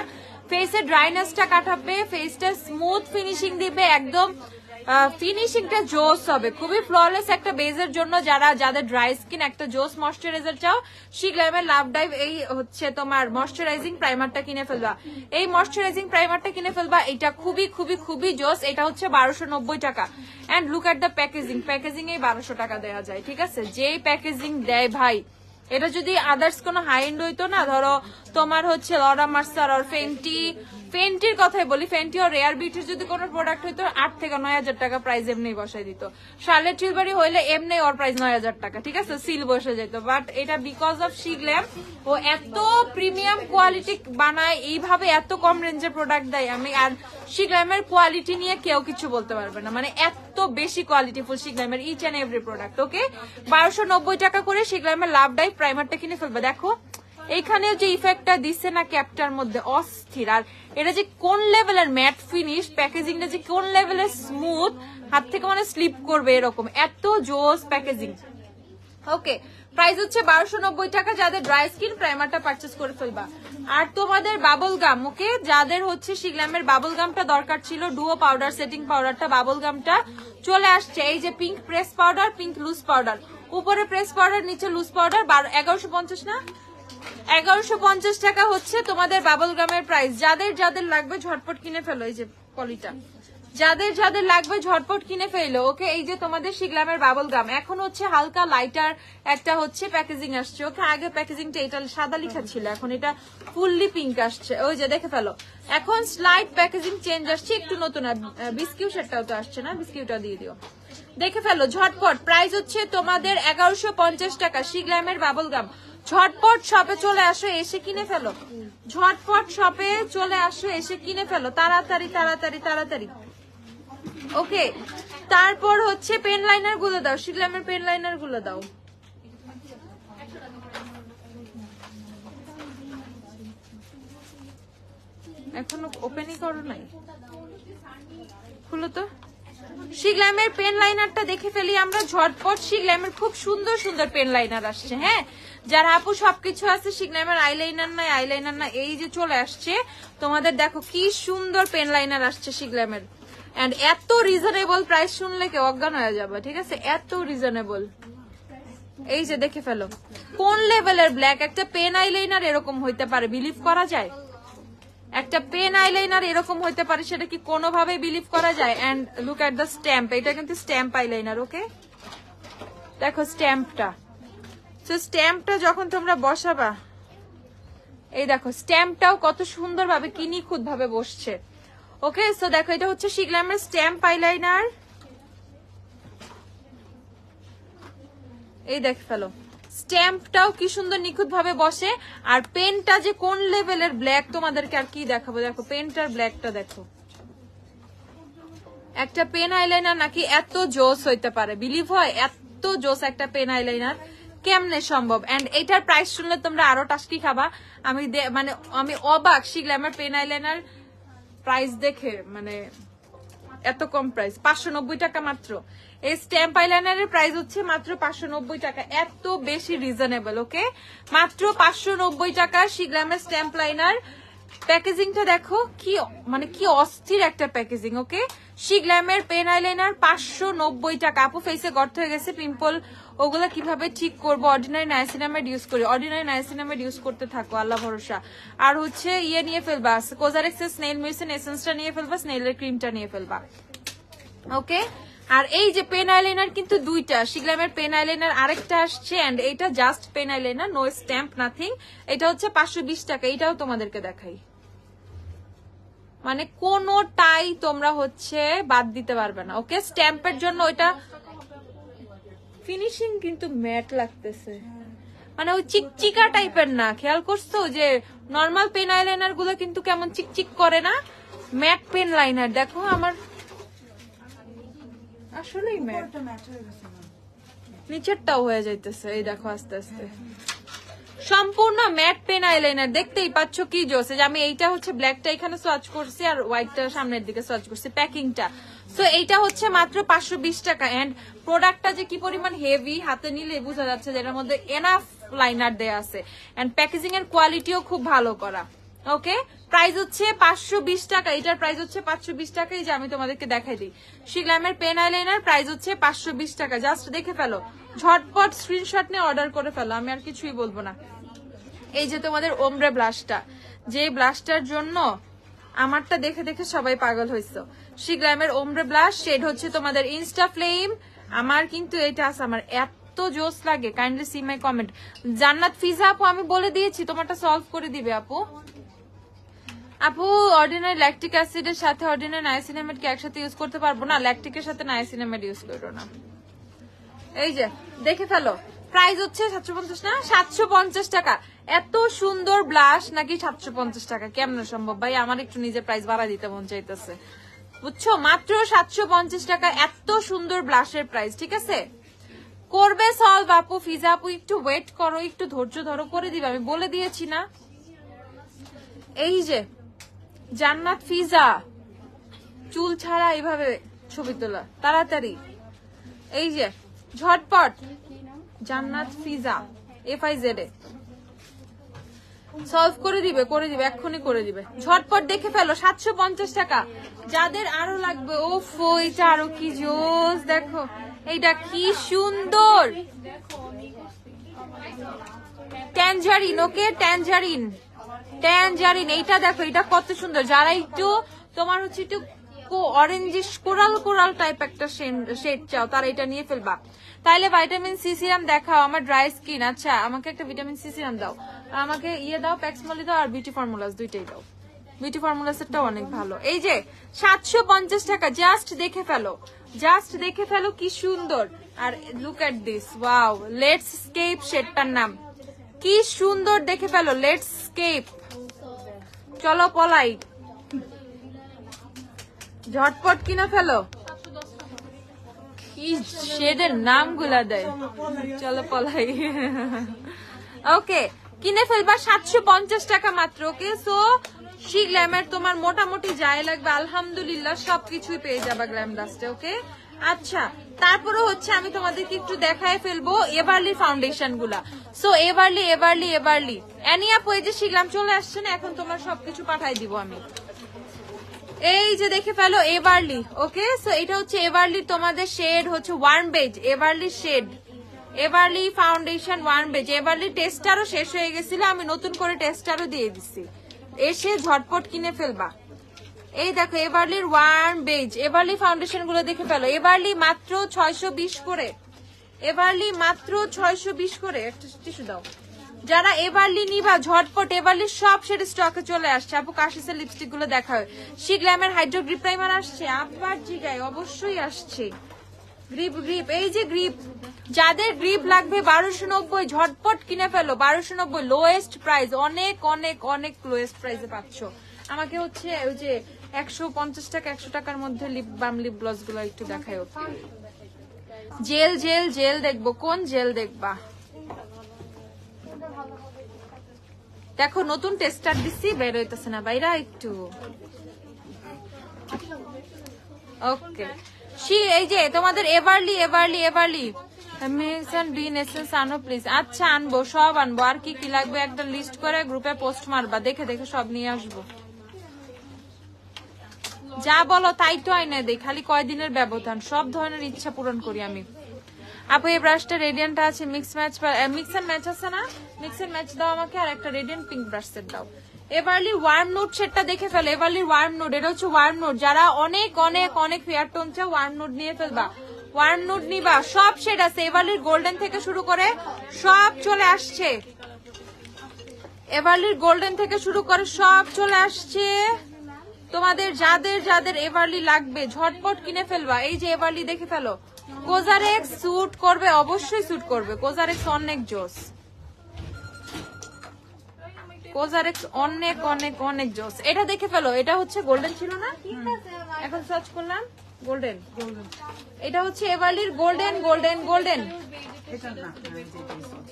ফেসের ড্রাইনেসটা কাটাবে, ফেসটা স্মুথ ফিনিশিং দিবে, একদম ফিনিশিংটা জোস হবে, খুবই ফ্ললেস একটা বেজের জন্য। যাদের ড্রাই স্কিন একটা জোস ময়শ্চারাইজার চাও, শিগ্ল্যামের লাভ ডাইভ এই হচ্ছে তোমার ময়শ্চারাইজিং প্রাইমারটা কিনে ফেলবা, এই ময়শ্চারাইজিং প্রাইমারটা কিনে ফেলবা, এটা খুবই খুবই খুবই জোস। এটা হচ্ছে 1290 টাকা। And look at the packaging, packaging এই 1200 টাকা দেওয়া যায়, ঠিক আছে, যেই প্যাকেজিং দেয় ভাই। এটা যদি আদার্স কোনো হাই এন্ড হইতো না, ধরো তোমার হচ্ছে লরা মার্সার আর ফেন্টির কথাই বলি, ফেন্টি ও রেয়ার বিউটির যদি কোনো প্রোডাক্ট হইতো 8 থেকে 9000 টাকা প্রাইস এমনি বসাই দিত, শার্লেট চিলবারি হইলে এমনি ওর প্রাইস 9000 টাকা, ঠিক আছে, সিল বসে যেত। বাট এটা বিকজ অফ শিগ্ল্যাম, ও এত প্রিমিয়াম কোয়ালিটি বানায়, এইভাবে এত কম রেঞ্জের প্রোডাক্ট দেয়, আমি আর শিগ্ল্যামের কোয়ালিটি নিয়ে কেউ কিছু বলতে পারবে না, এত বেশি কোয়ালিটিফুল শিগ্ল্যামের ইচ এন্ড এভরি প্রোডাক্ট, ওকে। 1290 টাকা করে শিগ্ল্যামের লাভ ডাইভ প্রাইমারটা কিনে ফেলবে। দেখো এইখানে যে ইফেক্টটা দিচ্ছে না ক্যাপটার মধ্যে, অস্থির। আর এটা যে কোন লেভেলের ম্যাট ফিনিশ, প্যাকেজিংটা যে কোন লেভেলের স্মুথ, হাত থেকে স্লিপ করবে এরকম, এত জোস প্যাকেজিং, ওকে। প্রাইস হচ্ছে 1290 টাকা। যাদের ড্রাই স্কিন প্রাইমারটা পারচেজ করে ফেলবা। আর তোমাদের বাবল গাম, ওকে, যাদের হচ্ছে শিগ্ল্যামের বাবল গামটা দরকার ছিল, ডুও পাউডার সেটিং পাউডারটা, বাবল গামটা চলে আসছে, এই যে pink press powder, pink loose powder, উপরে প্রেস পাউডার, নিচে লুজ পাউডার, 1150 না, 1150 টাকা হচ্ছে তোমাদের বাবল গামের প্রাইস। যাদের যাদের লাগবে ঝটপট কিনে ফেলো, এই যে পলিটা, যাদের যাদের লাগবে ঝটপট কিনে ফেলো, ওকে। এই যে তোমাদের শিগ্ল্যামের বাবল গাম, এখন হচ্ছে হালকা লাইটার একটা হচ্ছে প্যাকেজিং আসছে, ওকে। আগে প্যাকেজিংটা এটা সাদা লেখা ছিল, এখন এটা ফুললি পিঙ্ক আসছে, ওই যে দেখে ফেলো, এখন স্লাইড প্যাকেজিং চেঞ্জ আসছে, একটু নতুন। বিস্কিউ সেটটাও তো আসছে না, বিস্কিউটা দিয়ে দিও, দেখে ফেলো ঝটপট। প্রাইস হচ্ছে তোমাদের 1150 টাকা শিগ্ল্যামের বাবল গাম। ঝটপট শপে চলে আসো, এসে কিনে ফেলো, ঝটপট শপে চলে আসো, এসে কিনে ফেলো, তাড়াতাড়ি তাড়াতাড়ি তাড়াতাড়ি, ওকে। তারপর হচ্ছে পেন লাইনার গুলো দাও, শিগ্ল্যামের পেন লাইনার গুলো দাও। এখনো ওপেনই করো নাই, খুলো তো। শিগ্ল্যামের পেন লাইনারটা দেখে ফেলি আমরা ঝটপট। শিগ্ল্যামের খুব সুন্দর সুন্দর পেন লাইনার আসছে। হ্যাঁ, যার আপু সবকিছু আছে, শিগ্ল্যামের আইলাইনার নাই, আইলাইনার না, এই যে চলে আসছে তোমাদের। দেখো কি সুন্দর পেন লাইনার আসছে শিগ্ল্যামের, এন্ড এত রিজনেবল প্রাইস শুনলে কেউ অজ্ঞান হয়ে যাবে। ঠিক আছে, এত রিজনেবল। এই যে দেখে ফেলো কোন লেভেলের ব্ল্যাক। একটা পেন আইলাইনার এরকম হইতে পারে, বিলিভ করা যায়? একটা পেন আইলাইনার এরকম হইতে পারে, সেটা কি কোনোভাবে বিলিভ করা যায়? And look at the stamp, এটা কিন্তু স্ট্যাম্প আইলাইনার। ওকে, দেখো স্ট্যাম্পটা। তো স্ট্যাম্পটা যখন তোমরা বসাবা, এই দেখো স্ট্যাম্পটাও কত সুন্দর ভাবে কি নিখুঁত ভাবে বসছে। ওকে, সো দেখো এটা হচ্ছে শিগ্ল্যামের স্ট্যাম্প আইলাইনার। এই দেখ ফেলো, স্ট্যাম্পটাও কি সুন্দর নিখুঁত ভাবে বসে। আর পেনটা যে কোন লেভেলের ব্ল্যাক তোমাদেরকে আর কি দেখাবো। দেখো পেনটার ব্ল্যাকটা দেখো। একটা পেন আইলাইনার নাকি এত জোস হইতে পারে, বিলিভ হয়? এত জোস একটা পেন আইলাইনার কেমনে সম্ভব? এন্ড এটার প্রাইস শুনলে তোমরা আরো টাস্কি খাবা। আমি অবাক শিগ্ল্যামের পেন আইলাইনার প্রাইস দেখে, মানে এত কম প্রাইস, 590 টাকা মাত্র। এই স্ট্যাম্প আইলাইনারের প্রাইস হচ্ছে মাত্র 590 টাকা, এত বেশি রিজনেবল। ওকে, মাত্র 590 টাকা শিগ্ল্যামের স্ট্যাম্প লাইনার। প্যাকেজিংটা দেখো কি, মানে কি অস্থির একটা প্যাকেজিং। ওকে, শিগ্ল্যামের পেন আইলাইনার 590 টাকা। আপু ফেসে গর্ত হয়ে গেছে, পিম্পল, ওগুলা কিভাবে ঠিক করবো? অর্ডিনারি নায়াসিনামাইড ইউজ করি। অর্ডিনারি নায়াসিনামাইড ইউজ করতে থাকো, আল্লাহ ভরসা। আর হচ্ছে ইয়ে নিয়ে ফেলবা, কোজারেক্সের স্নেল মেডিসিন এসেন্সটা নিয়ে ফেলবা, স্নেলের ক্রিমটা নিয়ে ফেলবা। ওকে, আর এই যে পেন আইলাইনার কিন্তু দুইটা, শিগ্ল্যামের পেন আইলাইনার আরেকটা আসছে, এন্ড এইটা just pen eyeliner, no stamp, nothing. এটা হচ্ছে 520 টাকা। এটাও তোমাদেরকে দেখাই, মানে কোনোটাই তোমরা হচ্ছে বাদ দিতে পারবে না। ওকে, স্ট্যাম্পের জন্য ওইটা ফিনিশিং কিন্তু ম্যাট লাগতেছে, মানে ওই চিকচিকা টাইপের না। খেয়াল করছো যে নর্মাল পেন আইলাইনার গুলো কিন্তু কেমন চিকচিক করে না? ম্যাট পেন লাইনার দেখো আমার আসলেই ম্যাট, নিচেরটাও হয়ে যাইতেছে। এই দেখো আস্তে আস্তে সম্পূর্ণ ম্যাট পেন আইলাইনার, দেখতেই পাচ্ছ কি জোস। আমি এইটা হচ্ছে ব্ল্যাকটা এখানে সোয়াচ করছি আর হোয়াইটটা সামনের দিকে সোয়াচ করছি, প্যাকিংটা। সো এইটা হচ্ছে মাত্র 520 টাকা। এন্ড প্রোডাক্টটা যে কি পরিমাণ হেভি, হাতে নিলে বোঝা যাচ্ছে যে এর মধ্যে এনাফ লাইনার দেয়া আছে। এন্ড প্যাকেজিং এর কোয়ালিটিও খুব ভালো করা। ওকে, প্রাইস হচ্ছে 520 টাকা। এটার প্রাইস হচ্ছে 520 টাকা। এই যে আমি তোমাদেরকে দেখাই দিই, শিগ্ল্যামের পেন আইলাইনার প্রাইস হচ্ছে 520 টাকা। জাস্ট দেখে ফেলো, ঝটপট স্ক্রিনশট নিয়ে অর্ডার করে ফেলো, আমি আর কিছুই বলবো না। এই যে তোমাদের ওমব্রে ব্লাশটা, যে ব্লাশটার জন্য আমারটা দেখে দেখে সবাই পাগল হয়েছে, শিগ্ল্যামের ওমব্রে ব্লাশ, শেড হচ্ছে তোমাদের ইনস্টা ফ্লেম। আমার কিন্তু এটা আছে, আমার এত জোস লাগে। Kindly C my comment. জান্নাত ফিজা আপু আমি বলে দিয়েছি, তোমারটা সলভ করে দিবে আপু। আপু অর্ডিনারি ল্যাকটিক অ্যাসিডের সাথে অর্ডিনারি নায়াসিনামাইড কি একসাথে ইউজ করতে পারবো? না, ল্যাকটিকের সাথে নায়াসিনামাইড ইউজ করো না। এই যে দেখে ফেলো, প্রাইস হচ্ছে 750 না 750 টাকা। এত সুন্দর ব্লাশ নাকি 750 টাকা? কেমন সম্ভব ভাই? আমার একটু নিজের প্রাইস বাড়া দিতে মন চাইতেছে, বুঝছো? মাত্র 750 টাকা এত সুন্দর ব্লাশের প্রাইস। ঠিক আছে, করবে সলভ আপু। ফিজা আপু একটু ওয়েট করো, একটু ধৈর্য ধরো, করে দিবে, আমি বলে দিয়েছি না। এই যে জান্নাত ফিজা, চুল ছাড়া এইভাবে ছবি তোলা তাড়াতাড়ি। এই যে ঝটপট জান্নাত ফিজা FIZ সলভ করে দিবে, করে দিবে, এক্ষুনি করে দিবে। ঝটপট দেখে ফেলো, 750 টাকা। যাদের আরো লাগবে, ওফো এটা আরো কি জোস, দেখো এইটা কি সুন্দর, ট্যাঞ্জারিন। ওকে, ট্যাঞ্জারিন, ট্যাঞ্জারিন এইটা দেখো, এটা কত সুন্দর। যারা একটু তোমার হচ্ছে একটু অরেঞ্জিশ কোরাল কোরাল টাইপ একটা শেড চাও, তারা এটা নিয়ে ফেলবা। তাইলে ভিটামিন সি সিরাম দেখাও, আমার ড্রাই স্কিন। আচ্ছা আমাকে একটা ভিটামিন সি সিরাম দাও, আমাকে ইয়ে দাও, প্যাক্সমলি দাও, আর বিউটি ফর্মুলাস দুইটাই দাও। বিউটি ফর্মুলাস এরটাও অনেক ভালো। এই যে 750 টাকা, জাস্ট দেখে ফেলো, জাস্ট দেখে ফেলো কি সুন্দর। আর look at this, wow, let's স্কেপ শেডটার নাম, কি সুন্দর দেখে ফেলো, লেটস স্কেপ। চলো পলাই, ঝটপট কিনে ফেলো। কি শেডের নাম গুলা দেয়, চলো পলাই। ওকে, কিনে ফেলবা 750 টাকা মাত্র। ওকে, সো শি গ্ল্যামের তোমার মোটামুটি যাই লাগবে আলহামদুলিল্লাহ সবকিছুই পেয়ে যাবা গ্ল্যাম ডাস্টে। ওকে আচ্ছা, তারপরে হচ্ছে আমি তোমাদেরকে একটু দেখায় ফেলবো এভারলি ফাউন্ডেশন গুলা। সো এভারলি অ্যানি আপু এই যে শি গ্ল্যাম চলে আসছে না, এখন তোমার সবকিছু পাঠাই দিব আমি। এই যে দেখে ফেলো এভারলি। ওকে সো এটা হচ্ছে এভারলি, তোমাদের শেড হচ্ছে warm beige, Everly shade, Everly foundation warm beige. Everly টেস্টারও শেষ হয়ে গেছিল, আমি নতুন করে টেস্টারও দিয়ে দিচ্ছি, এসে ঝটপট কিনে ফেলবা। এই দেখো এভারলির ওয়ার্ম বেজ, এভারলি ফাউন্ডেশন গুলো দেখে ফেলো। এভারলি মাত্র 620 করে, এভারলি মাত্র 620 করে। একটা টিস্যু দাও। যারা এভারলি নিবা ঝটপট, এভারলি সব শেড স্টকে চলে আসছে। আপু কাশিসের লিপস্টিক গুলো দেখা হয়। শি গ্ল্যামের হাইড্রো গ্রিপ প্রাইমার আসছে, আবার জিগায় অবশ্যই আসছে। গ্রিপ গ্রিপ, এই যে গ্রিপ, যাদের গ্রিপ লাগবে 1290 ঝটপট কিনে ফেলো। 1290 লোয়েস্ট প্রাইস, অনেক অনেক অনেক লোয়েস্ট প্রাইসে পাচ্ছ। আমাকে হচ্ছে ওই যে 150 টাকা 100 টাকার মধ্যে লিপ বাম লিপ গ্লস গুলো একটু দেখায়। জেল জেল জেল দেখবো, কোন জেল দেখবা? দেখো নতুন টেস্টার দিচ্ছি, বের হইতেছে না বাইরা একটু। ওকে এই যে তোমাদের এভারলি আনো প্লিজ। আচ্ছা আনবো, সব আনবো। আর কি কি লাগবে একটা লিস্ট করে গ্রুপে পোস্ট মারবা, দেখে দেখে সব নিয়ে আসবো। যা বলো তাই তো আইনে দেই, খালি কয়দিনের ব্যবধান, সব ধরনের ইচ্ছা পূরণ করি আমি। আপু এই ব্রাশটা রেডিয়েন্ট আছে, মিক্স এন্ড ম্যাচ আছে না? মিক্স এন্ড ম্যাচ দাও আমাকে, আর একটা রেডিয়েন্ট পিঙ্ক ব্রাশ সেট দাও। এভারলি ওয়ার্ম নোট সেটটা দেখে ফেলো, এভারলি ওয়ার্ম নোট, এটা হচ্ছে ওয়ার্ম নোট। যারা অনেক অনেক অনেক ফেয়ার টোন চাও ওয়ার্ম নোট নিয়ে ফেলবা, ওয়ার্ম নোট নিবা। সব শেড আছে, এভারলির গোল্ডেন থেকে শুরু করে সব চলে আসছে, এভারলির গোল্ডেন থেকে শুরু করে সব চলে আসছে। তোমাদের যাদের যাদের এভারলি লাগবে ঝটপট কিনে ফেলবা। এই যে এভারলি দেখে ফেলো, কোজারেক্স স্যুট করবে, অবশ্যই স্যুট করবে। কোজারেক্স অনেক জোস, কোজারেক্স অনেক অনেক অনেক জোস। এটা দেখে ফেলো, এটা হচ্ছে গোল্ডেন ছিল না, এখন সার্চ করলাম গোল্ডেন। এটা হচ্ছে এভারলির গোল্ডেন গোল্ডেন গোল্ডেন,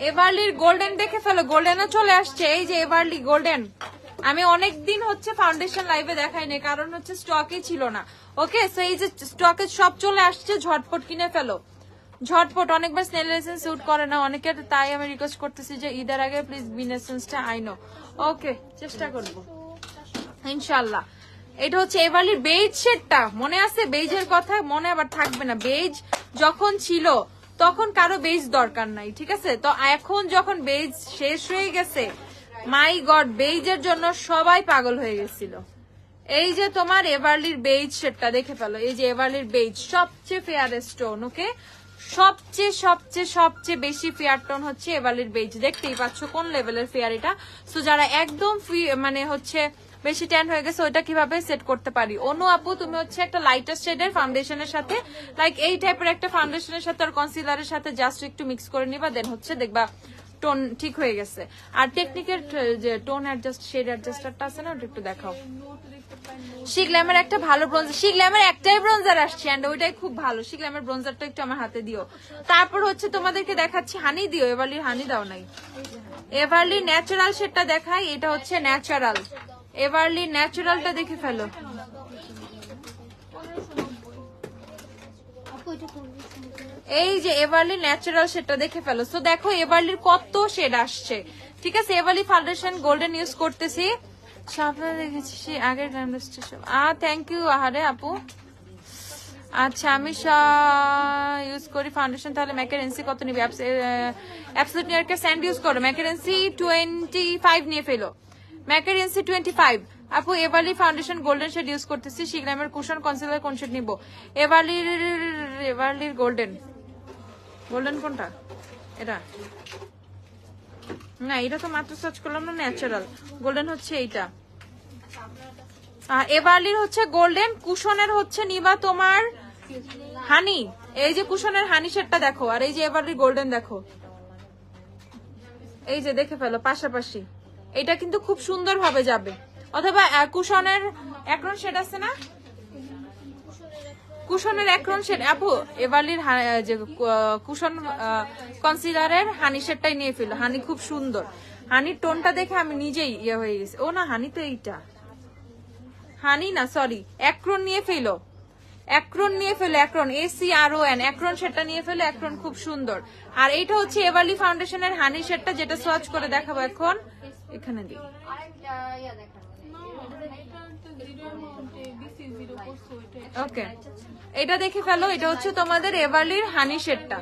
এভারলির গোল্ডেন দেখে ফেলো, গোল্ডেনও চলে আসছে। এই যে এভারলি গোল্ডেন, আমি অনেকদিন হচ্ছে ফাউন্ডেশন লাইভে দেখাইনি, কারণ হচ্ছে স্টকে ছিল না। ওকে সো এই যে স্টকে সব চলে আসছে, ঝটপট কিনে ফেলো ঝটপট। অনেকবার স্নেল এসেন্স স্যুট করে না অনেকের, তাই আমি রিকোয়েস্ট করতেছি যে ঈদের আগে প্লিজ বিন এসেন্সটা আইনো। ওকে চেষ্টা করবো ইনশাল্লাহ। এটা হচ্ছে এভারলির বেজ শেডটা, মনে আছে বেজের কথা? মনে আবার থাকবে না, বেজ যখন ছিল তখন কারো বেজ দরকার নাই, ঠিক আছে? তো এখন যখন বেজ শেষ হয়ে গেছে, মাই গড, বেজের জন্য সবাই পাগল হয়ে গেছিল। এই যে তোমার এভারলির বেজ শেডটা দেখে ফেলো, এই যে এভারলির বেজ সবচেয়ে ফেয়ারেস্ট টোন। ওকে সবচেয়ে সবচেয়ে সবচেয়ে বেশি ফেয়ার টোন হচ্ছে এভারলির বেজ। দেখতেই পাচ্ছ কোন লেভেলের ফেয়ার এটা। সো যারা একদম মানে হচ্ছে বেশি ট্যান হয়ে গেছে, ওইটা কিভাবে সেট করতে পারি? অনু আপু তুমি হচ্ছে একটা লাইটার শেডের ফাউন্ডেশনের সাথে, লাইক এই টাইপের একটা ফাউন্ডেশনের সাথে আর কনসিলারের সাথে জাস্ট একটু মিক্স করে নিবা, দেন হচ্ছে দেখবা টোন ঠিক হয়ে গেছে। আর টেকনিকের যে টোন অ্যাডজাস্ট, শেড অ্যাডজাস্টারটা আছে না, ওটা একটু দেখাও। শি গ্ল্যামের একটা ভালো ব্রোঞ্জার, শি গ্ল্যামের একটাই ব্রোঞ্জার আসছে এন্ড ওইটাই খুব ভালো। শি গ্ল্যামের ব্রোঞ্জারটা একটু আমার হাতে দিও। তারপর হচ্ছে তোমাদেরকে দেখাচ্ছি হানি দিও, এভারলির হানি দাও নাই। এভারলি ন্যাচারাল শেডটা দেখাই, এটা হচ্ছে ন্যাচারাল, এভারলি ন্যাচারালটা দেখে ফেলো। এই যে এভারলি ন্যাচারাল শেডটা দেখে ফেলো। সো দেখো এভারলির কত শেড আসছে, ঠিক আছে? এভারলি ফাউন্ডেশন গোল্ডেন ইউজ করতেছি, আপনারা দেখেছি আগের থ্যাংক ইউ আহারে আপু। আচ্ছা আমি ইউজ করি ফাউন্ডেশন, তাহলে ম্যাকেরেন্সি কত নিবি? অ্যাবসলিউট নিয়ারকে স্যান্ড ইউজ করো, ম্যাকেরেন্সি 25 নিয়ে ফেলো, ম্যাকেরেন্সি 25। আপু এভারলি ফাউন্ডেশন গোল্ডেন শেড ইউজ করতেছি, শি গ্ল্যামের কুশন কনসিলার কোন শেড নিব? এভারলির গোল্ডেন, গোল্ডেন কোনটা? এটা না, এটা তো মাত্র সার্চ করলাম না, ন্যাচারাল গোল্ডেন হচ্ছে এইটা। এভারলির হচ্ছে গোল্ডেন, কুশনের হচ্ছে নিবা তোমার হানি। এই যে কুশনের হানি শেডটা দেখো, আর এই যে এভারলির গোল্ডেন দেখো, এই যে দেখে ফেলো পাশাপাশি, এটা কিন্তু খুব সুন্দর ভাবে যাবে। অথবা কুশনের অ্যাক্রন শেড আছে না, কুশনের অ্যাক্রন শেড আপু এভারলির যে কুশন কনসিলারের হানি শেডটাই নিয়ে ফেলো। হানি খুব সুন্দর, হানির টোনটা দেখে আমি নিজেই ইয়ে হয়ে গেছি। ও না, হানি তো এইটা, হানি না সরি অ্যাক্রন নিয়ে ফেলো, অ্যাক্রন নিয়ে ফেলো, অ্যাক্রন ACRON অ্যাক্রন শেডটা নিয়ে ফেলো, অ্যাক্রন খুব সুন্দর। আর এইটা হচ্ছে এভারলি ফাউন্ডেশনের হানি শেডটা, যেটা সোয়াচ করে দেখাবো এখন, এখানে দিই। ওকে এটা দেখে ফেলো, এটা হচ্ছে তোমাদের এভারলির হানি শেডটা,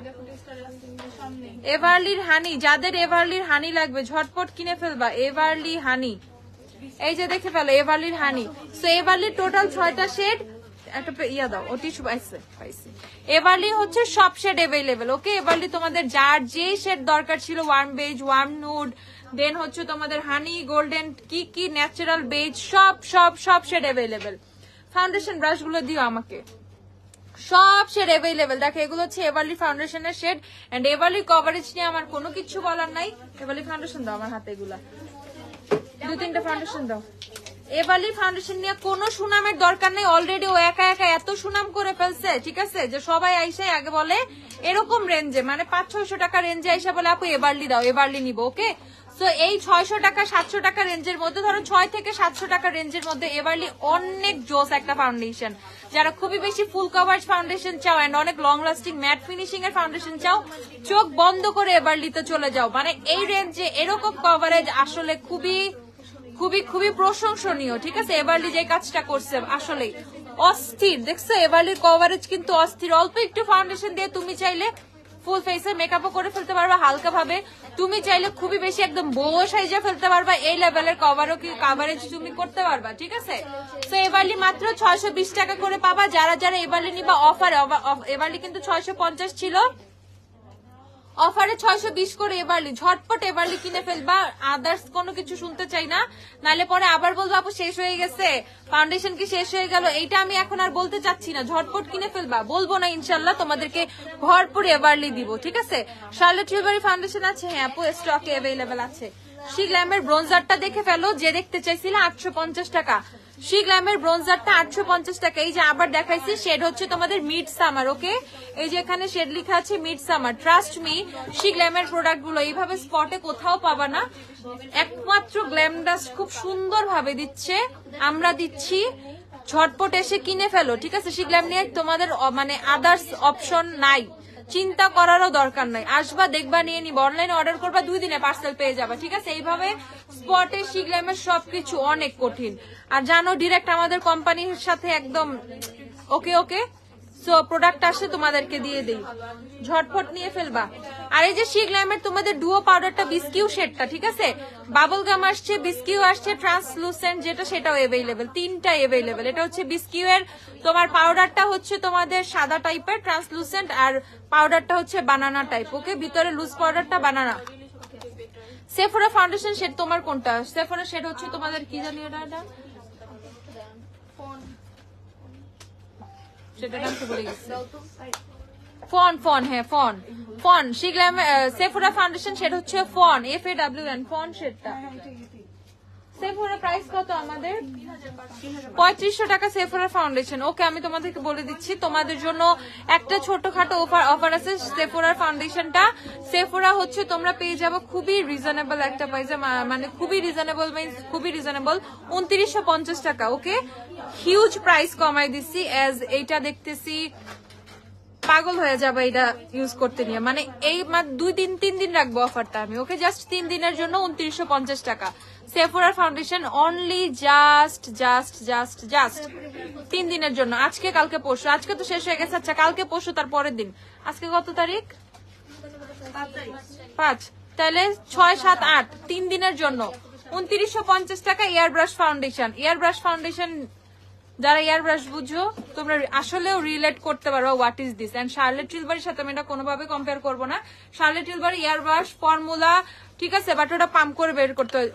এভারলির হানি। যাদের এভারলির হানি লাগবে ঝটপট কিনে ফেলবা, এভারলি হানি। এই যে দেখে ফেলো এভারলির হানি। সো এভারলির টোটাল 6টা শেড, একটা ইয়া দাও ও টিস্যু পাইছে। এভারলি হচ্ছে সব শেড অ্যাভেলেবেল। ওকে এভারলি তোমাদের যার যে শেড দরকার ছিল, ওয়ার্ম বেজ, ওয়ার্ম নুড, দেন হচ্ছে তোমাদের হানি, গোল্ডেন, কি ন্যাচারাল বেজ, সব সব সব শেড অ্যাভেলেবেল। ফাউন্ডেশন ব্রাশ গুলো দিও আমাকে, সব শেড অ্যাভেলেবেল। দেখো এগুলো হচ্ছে এভারলি ফাউন্ডেশনের শেড এন্ড এভারলি কভারেজ নিয়ে আমার কোনো কিছু বলার নাই। এভারলি ফাউন্ডেশন দাও আমার হাতে, এগুলা 2-3টা ফাউন্ডেশন দাও। এভারলি ফাউন্ডেশন নিয়ে কোনো সুনামের দরকার নেই, অলরেডি ও একা একা এত সুনাম করে ফেলছে, ঠিক আছে, যে সবাই আইসে আগে বলে এরকম রেঞ্জে, মানে 500-600 টাকা রেঞ্জে আইসা বলে আপু এভারলি দাও, এভারলি নিব। ওকে সো এই 600 টাকা 700 টাকা রেঞ্জের মধ্যে, ধরো 6 থেকে 700 টাকা রেঞ্জের মধ্যে এভারলি অনেক জোস একটা ফাউন্ডেশন। যারা খুবই বেশি ফুল কভারেজ ফাউন্ডেশন চাও এন্ড অনেক লং লাস্টিং ম্যাট ফিনিশিং এর ফাউন্ডেশন চাও, চোখ বন্ধ করে এভারলিতে চলে যাও। মানে এই রেঞ্জে এরকম কভারেজ আসলে খুবই খুবই খুবই প্রশংসনীয়, ঠিক আছে। এভারলি যে কাজটা করছে আসলে অস্থির, দেখছো এভারলির কভারেজ কিন্তু অস্থির। অল্প একটু ফাউন্ডেশন দিয়ে তুমি চাইলে ফুল ফেসে মেকআপও করে ফেলতে পারবা হালকা ভাবে, তুমি চাইলে খুবই বেশি একদম বউ সাইজে ফেলতে পারবা, এই লেভেলের কভারেজ তুমি করতে পারবা, ঠিক আছে। তো এভারলি মাত্র 620 টাকা করে পাবা। যারা যারা এভারলি নিবা অফারে, এভারলি কিন্তু 650 ছিল, অফারে 620 করে এভারলি, ঝটপট এভারলি কিনে ফেলবা। আদার্স কোনো কিছু শুনতে চাই না, নাহলে পরে আবার বলবো আপু শেষ হয়ে গেছে, ফাউন্ডেশন কি শেষ হয়ে গেল, এইটা আমি এখন আর বলতে চাচ্ছি না। ঝটপট কিনে ফেলবা, বলবো না ইনশাল্লাহ, তোমাদেরকে ভরপুর এভারলি দিব, ঠিক আছে। শার্লট টিলবারি ফাউন্ডেশন আছে, হ্যাঁ আপু স্টকে অ্যাভেলেবেল আছে। শি গ্ল্যামের ব্রোঞ্জারটা দেখে ফেলো, যে দেখতে চাইছিলে 850 টাকা। শি গ্ল্যামের ব্রোঞ্জারটা 850 টাকা। এই যে আবার দেখাইছি, শেড হচ্ছে তোমাদের মিড সামার। ওকে এই যে এখানে শেড লেখা আছে মিড সামার। ট্রাস্ট মি, শি গ্ল্যামের প্রোডাক্ট গুলো এইভাবে স্পটে কোথাও পাবা না, একমাত্র গ্ল্যাম ডাস্ট খুব সুন্দর ভাবে দিচ্ছে, আমরা দিচ্ছি। ঝটপট এসে কিনে ফেলো, ঠিক আছে। শি গ্ল্যাম নিয়ে তোমাদের মানে আদার্স অপশন নাই, চিন্তা করারও দরকার নাই। আসবা দেখবা নিয়ে নিবা, অনলাইনে অর্ডার করবা 2 দিনে পার্সেল পেয়ে যাবা, ঠিক আছে। এইভাবে স্পটে শি গ্ল্যামের সবকিছু অনেক কঠিন। আর জানো ডিরেক্ট আমাদের কোম্পানির সাথে একদম ওকে ওকে। সো প্রোডাক্ট আসে তোমাদেরকে দিয়ে দেই, ঝটপট নিয়ে ফেলবা। আর এই যে শি গ্ল্যামের তোমাদের ডুও পাউডারটা, বিস্কিউ শেডটা, ঠিক আছে, বাবল গাম আসছে, বিস্কিউ আসছে, ট্রান্সলুসেন্ট যেটা সেটাও অ্যাভেলেবেল, 3টা অ্যাভেলেবেল। এটা হচ্ছে বিস্কিউ এর তোমার পাউডারটা হচ্ছে তোমাদের সাদা টাইপের ট্রান্সলুসেন্ট, আর পাউডারটা হচ্ছে বানানা টাইপ। ওকে ভিতরে লুজ পাউডারটা বানানা। সেফোরা ফাউন্ডেশন শেড তোমার কোনটা? সেফোরা শেড হচ্ছে তোমাদের কি জানি এটা সেটা নাম তো ভুলে গেছি। ফন হ্যাঁ fawn Sheglam Sephora foundation shade হচ্ছে ফন, FAWN ফন শেডটা। সেফোরা প্রাইস কত আমাদের? 3500 টাকা সেফোরা ফাউন্ডেশন। ওকে আমি তোমাদেরকে বলে দিচ্ছি, তোমাদের জন্য একটা ছোটখাটো অফার আছে সেফোরার ফাউন্ডেশনটা। সেফোরা হচ্ছে তোমরা পেয়ে যাবো খুবই রিজনেবল একটা প্রাইসে, মানে খুবই রিজনেবল, মিন্স খুবই রিজনেবল, 2950 টাকা। ওকে হিউজ প্রাইস কমাই দিচ্ছি, এজ এইটা দেখতেছি পাগল হয়ে যাবে এটা ইউজ করতে নিয়ে, মানে এই 2-3 দিন রাখবো অফারটা আমি। ওকে জাস্ট 3 দিনের জন্য 2950 টাকা সেফোরা ফাউন্ডেশন, অনলি জাস্ট 3 দিনের জন্য। আজকে কালকে পরশু, আজকে তো শেষ হয়ে গেছে, আচ্ছা কালকে পরশু তার পরের দিন। আজকে কত তারিখ? 5, তাহলে 6, 7, 8 3 দিনের জন্য 2950 টাকা air brush foundation. Air brush foundation যারা এয়ার ব্রাশ বুঝো তোমরা আসলেও রিলেট করতে পারো what is this. And Charlotte টিলবারির সাথে আমি এটা কোনোভাবে কম্পেয়ার করবো না। Charlotte Tilbury air brush formula, ঠিক আছে, বাট ওটা পাম্প করে বের করতে হয়।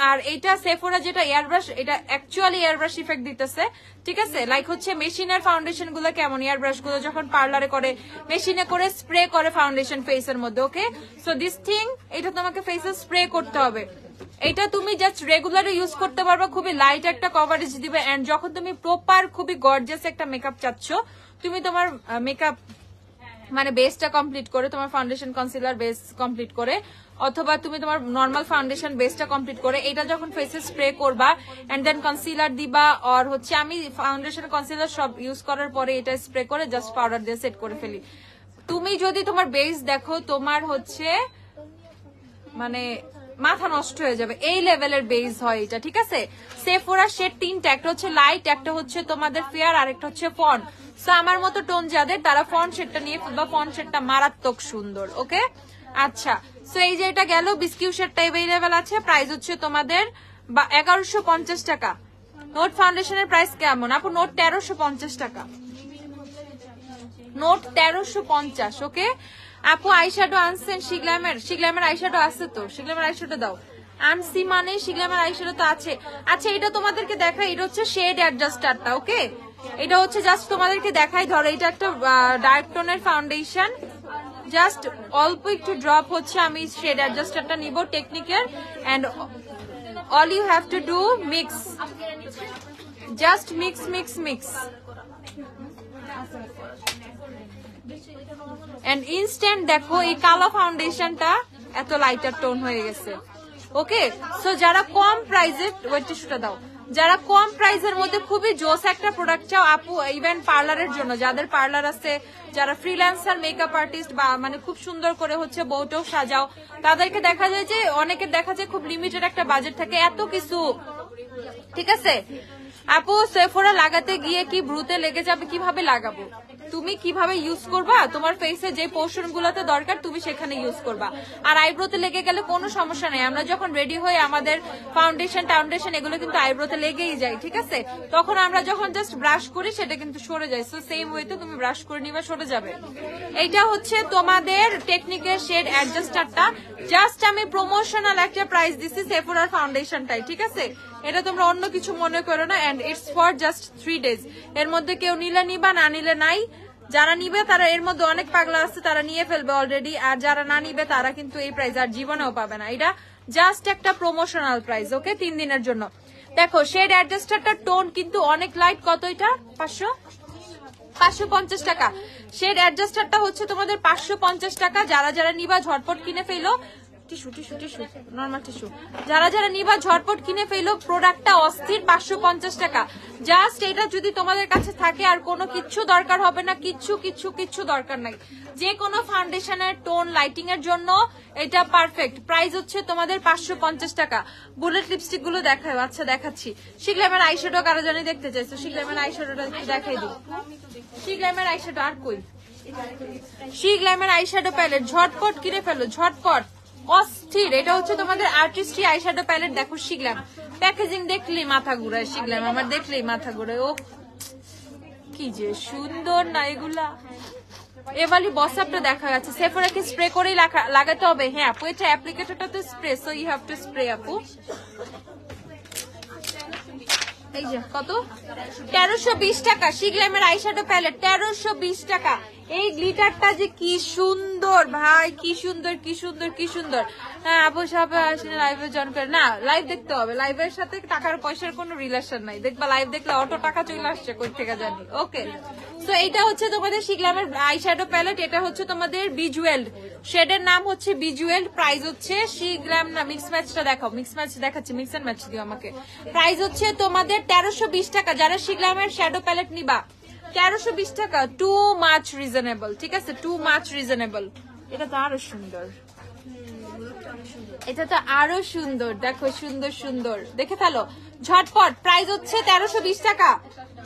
আর এইটা সেফোরা যেটা এয়ার ব্রাশ, এটা অ্যাকচুয়ালি এয়ার ব্রাশ ইফেক্ট দিতেছে, ঠিক আছে। লাইক হচ্ছে মেশিনের ফাউন্ডেশন গুলো কেমন, এয়ার ব্রাশ গুলো যখন পার্লারে করে মেশিনে করে স্প্রে করে ফাউন্ডেশন ফেসের মধ্যে। ওকে সো দিস থিং, এটা তোমাকে ফেসে স্প্রে করতে হবে। এটা তুমি জাস্ট রেগুলার ইউজ করতে পারবা, খুবই লাইট একটা কভারেজ দিবে। এন্ড যখন তুমি প্রপার খুবই গর্জিয়াস একটা মেকআপ চাচ্ছ, তুমি তোমার মেকআপ মানে বেসটা কমপ্লিট করে, তোমার ফাউন্ডেশন কনসিলার বেস কমপ্লিট করে, অথবা তুমি তোমার নর্মাল ফাউন্ডেশন বেসটা কমপ্লিট করে এটা যখন ফেসে স্প্রে করবা এন্ড দেন কনসিলার দিবা, আর হচ্ছে আমি ফাউন্ডেশন কনসিলার সব ইউজ করার পরে এটা স্প্রে করে জাস্ট পাউডার দিয়ে সেট করে ফেলি। তুমি যদি তোমার বেস দেখো তোমার হচ্ছে মানে মাথা নষ্ট হয়ে যাবে, এই লেভেলের বেস হয় এটা, ঠিক আছে। সেফোরা শেড তিনটা, একটা হচ্ছে লাইট, একটা হচ্ছে তোমাদের ফেয়ার, আর একটা হচ্ছে ফন। সো আমার মতো টোন যাদের তারা ফন শেডটা নিয়ে ফেলবা, ফন শেডটা মারাত্মক সুন্দর। ওকে, আচ্ছা। সো এই যে এটা গেল, বিস্কিউ শেডটা এভেলেবেল আছে, প্রাইস হচ্ছে তোমাদের 1150 টাকা। নোট ফাউন্ডেশনের প্রাইস কেমন আপু? নোট 1350 টাকা, নোট 1350। ওকে আপু, আইশ্যাডো আনছেন শিগ্ল্যামের? শিগ্ল্যামের আইশ্যাডো আছে তো, শিগ্ল্যামের আইশ্যাডো দাও। আনসি মানে শিগ্ল্যামের আইশ্যাডো তো আছে। আচ্ছা, এটা তোমাদেরকে দেখাই, এটা হচ্ছে শেড অ্যাডজাস্টারটা। ওকে, এটা হচ্ছে জাস্ট তোমাদেরকে দেখাই। ধরো এটা একটা ডার্ক টোনের ফাউন্ডেশন, জাস্ট অল্প একটু ড্রপ হচ্ছে আমি শেড অ্যাডজাস্টারটা নিব টেকনিকের, and all you have to do mix, just mix mix mix and instant. দেখো এই কালো ফাউন্ডেশনটা এত লাইটার টোন হয়ে গেছে। ওকে, সো যারা কম প্রাইসের, ওয়েট টিস্যুটা দাও, যারা কম প্রাইসের মধ্যে খুবই জোস একটা প্রোডাক্ট চাও আপু, ইভেন পার্লারের জন্য, যাদের পার্লার আছে, যারা ফ্রিল্যান্সার মেকআপ আর্টিস্ট বা মানে খুব সুন্দর করে হচ্ছে বউটাও সাজাও, তাদেরকে দেখা যায় যে অনেকের দেখা যায় খুব লিমিটেড একটা বাজেট থাকে, এত কিছু, ঠিক আছে আপু। সেফোরা লাগাতে গিয়ে কি ব্রুতে লেগে যাবে, কিভাবে লাগাবো? তুমি কিভাবে ইউজ করবা, তোমার ফেসে যে পোর্শন গুলোতে দরকার তুমি সেখানে ইউজ করবা। আর আইব্রোতে লেগে গেলে কোনো সমস্যা নেই, আমরা যখন রেডি হই আমাদের ফাউন্ডেশন এগুলো কিন্তু আইব্রোতে লেগেই যায়, ঠিক আছে। তখন আমরা যখন জাস্ট ব্রাশ করি সেটা কিন্তু সরে যায়, সো সেম ওয়েতে তুমি ব্রাশ করে নিবা, সরে যাবে। এইটা হচ্ছে তোমাদের টেকনিকের শেড অ্যাডজাস্টারটা, জাস্ট আমি প্রমোশনাল একটা প্রাইস দিছি সেফোরার ফাউন্ডেশনটাই, ঠিক আছে। এটা তোমরা অন্য কিছু মনে করো না, and it's for just 3 days। এর মধ্যে কেউ নিলে নিবা, না নিলে নাই। যারা নিবে তারা, এর মধ্যে অনেক পাগলা আছে, তারা নিয়ে ফেলবে অলরেডি, আর যারা না নিবে তারা কিন্তু এই প্রাইস আর জীবনেও পাবে না। এটা জাস্ট একটা প্রমোশনাল প্রাইস, ওকে, 3 দিনের জন্য। দেখো শেড অ্যাডজাস্টারটার টোন কিন্তু অনেক লাইট, কত এটা? 550 টাকা। শেড অ্যাডজাস্টারটা হচ্ছে তোমাদের 550 টাকা। যারা যারা নিবা ঝটপট কিনে ফেলো, টিস্যু নর্মাল টিস্যু, যারা যারা নিবা ঝটপট কিনে ফেলো, প্রোডাক্টটা অস্থির, 550 টাকা। জাস্ট এটা যদি তোমাদের কাছে থাকে আর কোনো কিচ্ছু দরকার হবে না, কিচ্ছু দরকার নাই। যে কোনো ফাউন্ডেশনের টোন লাইটিং এর জন্য এটা পারফেক্ট। প্রাইস হচ্ছে তোমাদের 550 টাকা। বুলেট লিপস্টিক গুলো দেখাও। আচ্ছা দেখাচ্ছি। শিগ্ল্যামের আইশ্যাডো কারো জানি দেখতে চাইছো, শিগ্ল্যামের আইশ্যাডোটা দেখাই দিই। শিগ্ল্যামের আইশ্যাডো আর কই? শিগ্ল্যামের আইশ্যাডো প্যালেট ঝটপট কিনে ফেলো, ঝটপট, অস্থির। এটা হচ্ছে তোমাদের আর্টিস্ট্রি আইশ্যাডো প্যালেট। দেখো শিগ্ল্যাম, প্যাকেজিং দেখলেই মাথা ঘুরায়, শিগ্ল্যাম আমার দেখলেই মাথা ঘুরায়। ও কি যে সুন্দর না এগুলা। এবালি বসাপটা দেখা যাচ্ছে। সেফোরাকে স্প্রে করেই লাগাতে হবে। হ্যাঁ আপু, এটা অ্যাপ্লিকেটরটা তো spray, so you have to spray আপু। এই যে কত? 1320 টাকা। শিগ্ল্যামের আইশ্যাডো প্যালেট 1320 টাকা। এই গ্লিটারটা যে কি সুন্দর ভাই, কি সুন্দর। হ্যাঁ আপু সব লাইভে জয়েন করে না, লাইভ দেখতে হবে। লাইভের সাথে টাকার পয়সার কোনো রিলেশন নাই। দেখবা লাইভ দেখলে অটো টাকা চলে আসছে কই থেকে জানি। ওকে, তো এইটা হচ্ছে তোমাদের শিগ্ল্যামের আইশ্যাডো প্যালেট। এটা হচ্ছে তোমাদের বিজুয়েল্ড, শেডের নাম হচ্ছে বিজুয়েল্ড। প্রাইস হচ্ছে শিগ্ল্যাম না, মিক্স ম্যাচটা দেখাও, মিক্স ম্যাচ দেখাচ্ছি, মিক্স এন্ড ম্যাচ দিও আমাকে। প্রাইস হচ্ছে তোমাদের 1320 টাকা। যারা শিগ্ল্যামের শ্যাডো প্যালেট নিবা 1320 টাকা, টু মাচ রিজনেবল, ঠিক আছে, টু মাচ রিজনেবল। এটা তো আরো সুন্দর, এটা তো আরো সুন্দর। দেখো সুন্দর দেখে ফেলো ঝটপট। প্রাইস হচ্ছে 1320 টাকা,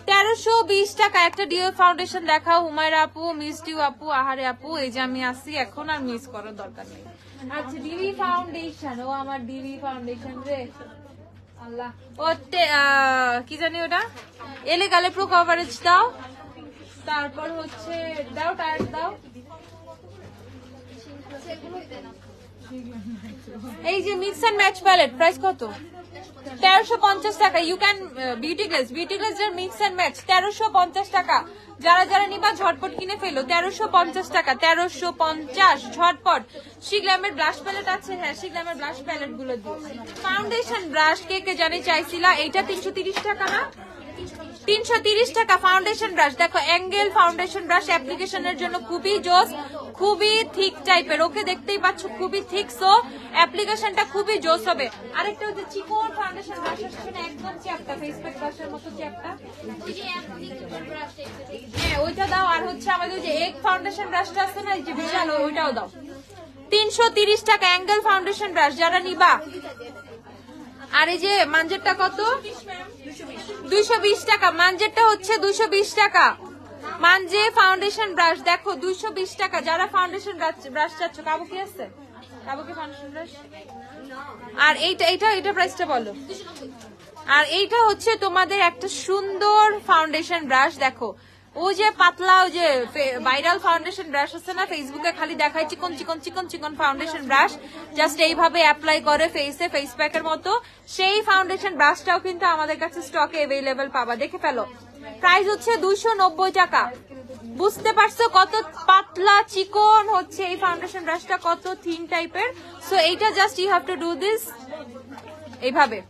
1320 টাকা। একটা ডিও ফাউন্ডেশন দেখাও হুমায়রা আপু, মিস ডিউ আপু, আহারে আপু, এই যে আমি আসি এখন, আর মিস করার দরকার নেই। আচ্ছা ডিভি ফাউন্ডেশন, ও আমার ডিভি ফাউন্ডেশন রে আল্লাহ। ও কি জানি ওটা, এলে গালে প্রো কভারেজ দাও, তারপর হচ্ছে দাও টায়ার দাও। এই যে mix and match palette, price কত? 1350 টাকা। ইউ ক্যান বিউটি গ্লেজ এর মিক্স এন্ড ম্যাচ 1350 টাকা। যারা যারা নিবা ঝটপট কিনে ফেলো, 1350 টাকা, 1350 ঝটপট। শিগ্ল্যামের ব্লাশ প্যালেট আছে, হ্যাঁ শিগ্ল্যামের ব্লাশ প্যালেট গুলো দিও। ফাউন্ডেশন ব্রাশ কে কে জানি চাইছিলা, এইটা 330 টাকা না, 330 টাকা ফাউন্ডেশন ব্রাশ। দেখো অ্যাঙ্গেল ফাউন্ডেশন ব্রাশ অ্যাপ্লিকেশনের জন্য খুবই জোস, খুবই থিক টাইপের। ওকে দেখতেই পাচ্ছ খুবই থিক, সো অ্যাপ্লিকেশনটা খুবই জোস হবে। আরেকটা হচ্ছে চিকন ফাউন্ডেশন ব্রাশ আসছে না, একদম চ্যাপটা, ফেস প্যাক ব্রাশের মতো চ্যাপটা। হ্যাঁ ওইটা দাও। আর হচ্ছে আমাদের যে এগ ফাউন্ডেশন ব্রাশটা আছে না, এই যে বিশাল, ওইটাও দাও। 330 টাকা অ্যাঙ্গেল ফাউন্ডেশন ব্রাশ যারা নিবা। আর এই যে মানজেরটা কত? 220 টাকা। মানজেরটা হচ্ছে 220 টাকা। মানজে ফাউন্ডেশন ব্রাশ দেখো 220 টাকা। যারা ফাউন্ডেশন ব্রাশ চাচ্ছ, কাবু কি আছে? কাবু কি ফাউন্ডেশন ব্রাশ? আর এইটা প্রাইসটা বলো। আর এইটা হচ্ছে তোমাদের একটা সুন্দর ফাউন্ডেশন ব্রাশ। দেখো ও যে পাতলা, ও যে ভাইরাল ফাউন্ডেশন ব্রাশ আছে না, ফেসবুকে খালি দেখায় চিকন চিকন চিকন চিকন ফাউন্ডেশন ব্রাশ, জাস্ট এইভাবে অ্যাপ্লাই করে ফেসে, ফেস প্যাকের মতো। সেই ফাউন্ডেশন ব্রাশটাও কিন্তু আমাদের কাছে স্টকে এভেলেবেল পাবা, দেখে ফেলো। প্রাইস হচ্ছে 290 টাকা। বুঝতে পারছো কত পাতলা চিকন হচ্ছে এই ফাউন্ডেশন ব্রাশটা, কত থিন টাইপের। সো এইটা just you have to do this, এইভাবে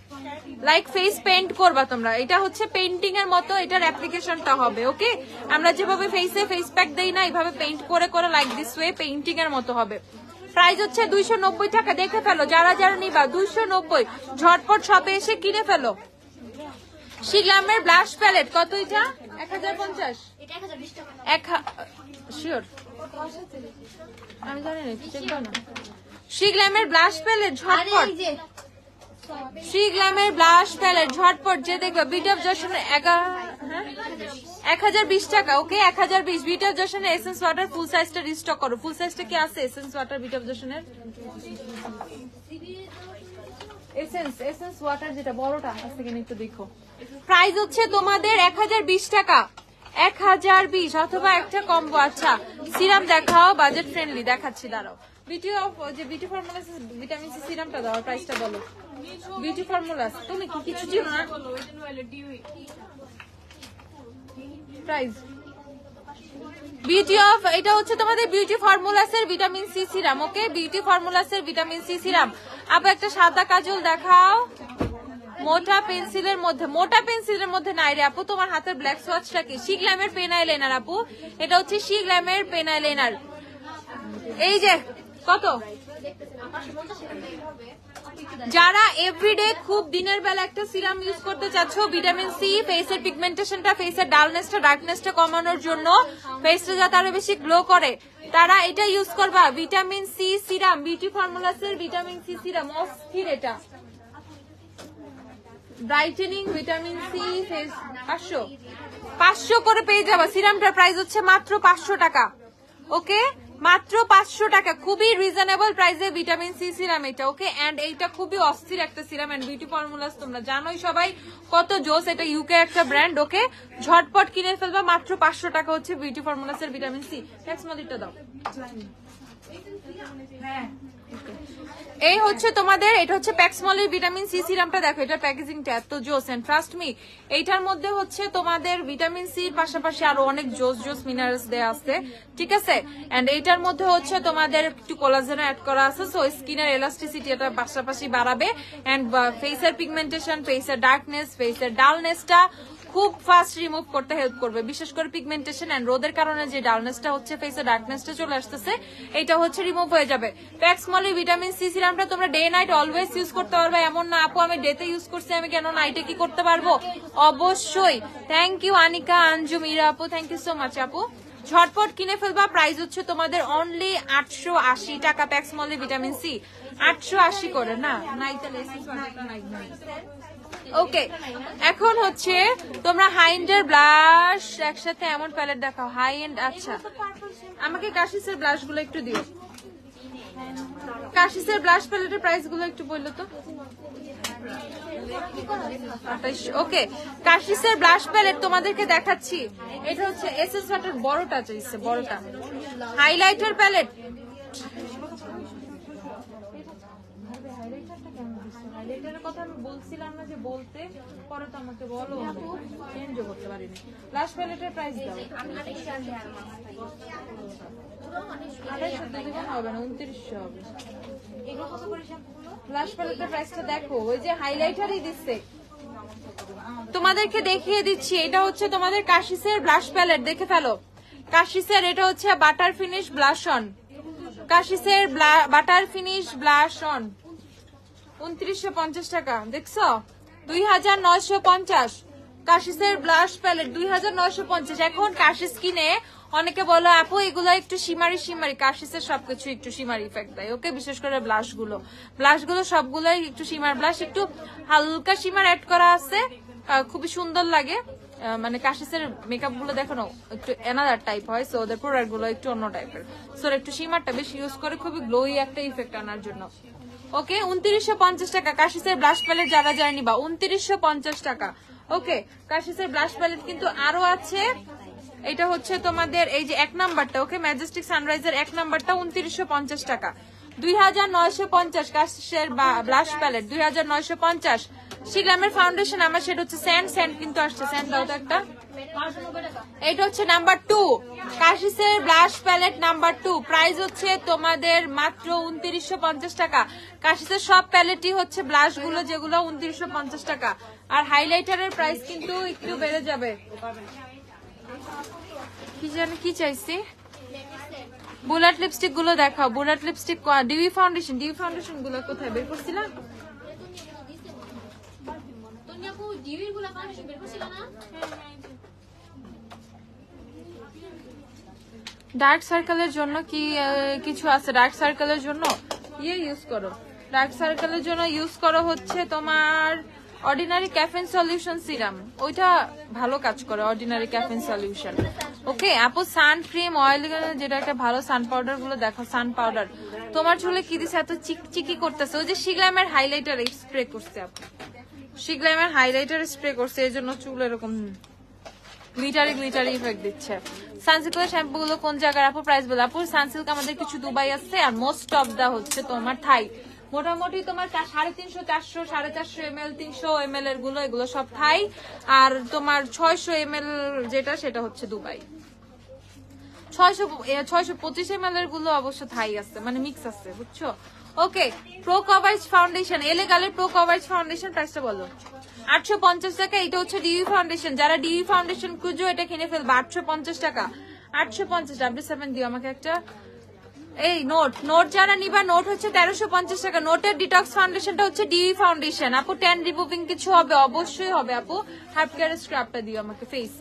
লাইক ফেস পেইন্ট করবা তোমরা। এটা হচ্ছে পেইন্টিং এর মতো এটার অ্যাপ্লিকেশনটা হবে। ওকে, আমরা যেভাবে ফেসে ফেস প্যাক দেই না, এইভাবে পেইন্ট করে করে লাইক দিস ওয়ে পেইন্টিং এর মতো হবে। প্রাইস হচ্ছে 290 টাকা। দেখে ফেলো যারা যারা নিবা, 290। ঝটপট শপে এসে কিনে ফেলো। শিগ্লামের ব্লাশ প্যালেট কত? এটা 1050। শিওর আমি জানি না, চেক দাও না। শিগ্লামের ব্লাশ প্যালেট ঝটপট, শিগ্লামের ব্লাশ প্যালেট ঝটপট যে দেখবে। বিট অফ জশন 1020 টাকা। ওকে 1020। বিট অফ জশনের এসেন্স ওয়াটার ফুল সাইজটা রিস্টক করো। ফুল সাইজটা কি আছে এসেন্স ওয়াটার বিট অফ জশনের? এসেন্স ওয়াটার যেটা বড়টা আছে কিনা একটু দেখো। প্রাইস হচ্ছে তোমাদের 1020 টাকা। 1020 অথবা একটা কম্বো। আচ্ছা সিরাম দেখাও, বাজেট ফ্রেন্ডলি দেখাচ্ছি, দাঁড়াও। বিউটি অফ যে বিউটি ফর্মুলা ভিটামিন সি সিরামটা দাও, প্রাইসটা বলো। বিউটি ফর্মুলা তুমি কি কিছু চিনো না? প্রাইস বিউটি অফ, এটা হচ্ছে তোমাদের বিউটি ফর্মুলাসের ভিটামিন সি সিরাম। ওকে বিউটি ফর্মুলাসের ভিটামিন সি সিরাম। আবার একটা সাদা কাজল দেখাও মোটা পেন্সিলের মধ্যে। মোটা পেন্সিলের মধ্যে নাই রে আপু, তোমার হাতের ব্ল্যাক সোয়াচটা কি? শিগ্লামের পেন আইলাইনার আপু, এটা হচ্ছে শিগ্লামের পেন আইলাইনার। এই যে কত? যারা এভরিডে খুব দিনের বেলা একটা সিরাম ইউজ করতে চাচ্ছ, ভিটামিন সি ফেসের পিগমেন্টেশনটা, ফেসের ডালনেসটা, ডার্কনেসটা কমানোর জন্য, ফেসটা যাতে আরো বেশি গ্লো করে, তারা এটা ইউজ করবা। ভিটামিন সি সিরাম, বিউটি ফর্মুলাসের ভিটামিন সি সিরাম, অস্থির এটা। ব্রাইটেনিং ভিটামিন সি ফেস 500 করে পেয়ে যাবা। সিরামটার প্রাইস হচ্ছে মাত্র 500 টাকা। ওকে মাত্র 500 টাকা, খুবই রিজনেবল প্রাইসে ভিটামিন সি সিরাম এটা। ওকে এন্ড এইটা খুবই অস্থির একটা সিরাম। এন্ড বিউটি ফর্মুলাস তোমরা জানোই সবাই কত জোস, এটা ইউকে একটা ব্র্যান্ড। ওকে ঝটপট কিনে ফেলবা, মাত্র 500 টাকা হচ্ছে বিউটি ফর্মুলাসের ভিটামিন সি। ট্যাক্স মদিটা দাও। এই হচ্ছে তোমাদের, এটা হচ্ছে প্যাক্সমলের ভিটামিন সি সিরামটা। দেখো এটার প্যাকেজিংটা এত জোস, এন্ড ট্রাস্ট মি এইটার মধ্যে হচ্ছে তোমাদের ভিটামিন সির পাশাপাশি আরো অনেক জোস জোস মিনারেলস দেয়া আছে, ঠিক আছে। এন্ড এইটার মধ্যে হচ্ছে তোমাদের একটু কোলাজেন অ্যাড করা আছে, সো স্কিনের এলাস্টিসিটি এটা পাশাপাশি বাড়াবে। এন্ড ফেসের পিগমেন্টেশন, ফেসের ডার্কনেস, ফেসের ডালনেসটা খুব ফাস্ট রিমুভ করতে হেল্প করবে, বিশেষ করে পিগমেন্টেশন এন্ড রোদের কারণে যে ডালনেসটা হচ্ছে, ফেসে ডার্কনেসটা চলে আসতেছে, এটা হচ্ছে রিমুভ হয়ে যাবে। প্যাক্সমলি ভিটামিন সি সিরামটা তোমরা ডে নাইট অলওয়েজ ইউজ করতে পারবে, এমন না আপু আমি ডেতে ইউজ করছি আমি কেন নাইটে কি করতে পারবো? অবশ্যই। থ্যাংক ইউ আনিকা, আঞ্জুম, ইরা আপু, থ্যাংক ইউ সো মাচ আপু। ঝটপট কিনে ফেলবা। প্রাইস হচ্ছে তোমাদের অনলি 880 টাকা। প্যাক্সমলি ভিটামিন সি 880 করে না, নাই তাহলে ওকে। এখন হচ্ছে তোমরা হাই এন্ডের ব্লাশ একসাথে এমন প্যালেট দেখাও, হাই এন্ড। আচ্ছা আমাকে কাশিসের ব্লাশ গুলো একটু দিও। কাশিসের ব্লাশ প্যালেটের প্রাইস গুলো একটু বললো তো। ওকে কাশিসের ব্লাশ প্যালেট তোমাদেরকে দেখাচ্ছি। এটা হচ্ছে এসএস ওয়াটার বড়টা চাইছে, বড়টা হাইলাইটার প্যালেট। হাইলাইটারের কথা আমি বলছিলাম না যে বলতে, পরে তো আমাকে বলো, চেঞ্জও করতে পারিনি। ব্লাশ প্যালেটের প্রাইস দাও। 2800 হবে না, 2900 হবে। ব্লাশ প্যালেটের প্রাইসটা দেখো, ওই যে হাইলাইটারই দিচ্ছে। তোমাদেরকে দেখিয়ে দিচ্ছি, এটা হচ্ছে তোমাদের কাশিসের ব্লাশ প্যালেট, দেখে ফেলো। কাশিসের এটা হচ্ছে বাটার ফিনিশ ব্লাশ অন, কাশিসের বাটার ফিনিশ ব্লাশ অন 2950 টাকা, দেখছো? 2950 কাশিসের ব্লাশ প্যালেট 2950। এখন কাশিস কিনে অনেকে বলো আপু এগুলো একটু শিমারি শিমারি, কাশিসের সবকিছু একটু শিমারি ইফেক্ট দেয়, ওকে? বিশেষ করে ব্লাশ গুলো সবগুলোই একটু শিমার ব্লাশ, একটু হালকা শিমার অ্যাড করা আছে, খুবই সুন্দর লাগে। মানে কাশিসের মেকআপ গুলো দেখো না একটু এনাদার টাইপ হয়, সো ওদের প্রোডাক্ট গুলো একটু অন্য টাইপের, সো একটু শিমারটা বেশি ইউজ করে খুবই গ্লোই একটা ইফেক্ট আনার জন্য। ওকে, 2950 টাকা কাশিসের ব্লাশ প্যালেট, যারা যারা নিবা 2950 টাকা। ওকে, কাশিসের ব্লাশ প্যালেট কিন্তু আরো আছে, এটা হচ্ছে তোমাদের এই যে 1 নাম্বারটা, ওকে? ম্যাজেস্টিক সানরাইজের 1 নাম্বারটা 2950 টাকা, 2950 কাশিসের ব্লাশ প্যালেট 2950। শিগ্লামের ফাউন্ডেশন আমার সেটা হচ্ছে স্যান্ড কিন্তু আসছে, স্যান্ড দাও তো একটা। এটা হচ্ছে নাম্বার 2 কাশিসের ব্লাশ প্যালেট নাম্বার 2, প্রাইস হচ্ছে তোমাদের মাত্র 2950 টাকা। কাশিসের সব প্যালেটই হচ্ছে ব্লাশ গুলো যেগুলো 2950 টাকা, আর হাইলাইটারের প্রাইস কিন্তু একটু বেড়ে যাবে। কি জানি কি চাইছি, বুলেট লিপস্টিক গুলো দেখাও, বুলেট লিপস্টিক, ডিউই ফাউন্ডেশন গুলো কোথায় বের করছিলাম? ডার্ক সার্কেলের জন্য কি কিছু আছে? ডার্ক সার্কেলের জন্য ইউজ করো, ডার্ক সার্কেলের জন্য ইউজ করো হচ্ছে তোমার অর্ডিনারি ক্যাফেইন সলিউশন সিরাম, ওইটা ভালো কাজ করে, অর্ডিনারি ক্যাফেইন সলিউশন। ওকে আপু, সান ক্রিম অয়েল, যেটা একটা ভালো সান পাউডার গুলো দেখো, সান পাউডার। তোমার চুলে কি দিছে এত চিকচিকি করতেছে? ওই যে শিগ্লামের হাইলাইটার স্প্রে করছে আপু, শিগ্লামের হাইলাইটার স্প্রে করছে, এই জন্য চুল এরকম গ্লিটারি ইফেক্ট দিচ্ছে। সানসিল্কের শ্যাম্পু গুলো কোন জায়গার আপু? প্রাইস বলো আপু। সানসিল্ক আমাদের কিছু দুবাই আছে, আর মোস্ট অফ দা হচ্ছে তোমার থাই, মোটামুটি তোমার 350, 400, 450 ml, 300 ml এর গুলো, এগুলো সব থাই। আর তোমার 600 ml যেটা, সেটা হচ্ছে দুবাই। 625 ml এর গুলো অবশ্য থাই আছে, মানে মিক্স আছে, বুঝছো? ওকে, প্রো কভারেজ ফাউন্ডেশন, এলেগালের প্রো কভারেজ ফাউন্ডেশন প্রাইসটা বলো। 850 টাকা। এটা হচ্ছে ডিউই ফাউন্ডেশন, যারা ডিউই ফাউন্ডেশন খুঁজো এটা কিনে ফেলবে 850 টাকা। 850 W7 দিও আমাকে একটা। এই নোট যারা নিবা, নোট হচ্ছে 1350 টাকা। নোটের ডিটক্স ফাউন্ডেশনটা হচ্ছে ডিউই ফাউন্ডেশন আপু, 10 রিমুভিং কিছু হবে, অবশ্যই হবে আপু। হার্ব কেয়ার স্ক্রাবটা দিও আমাকে ফেস।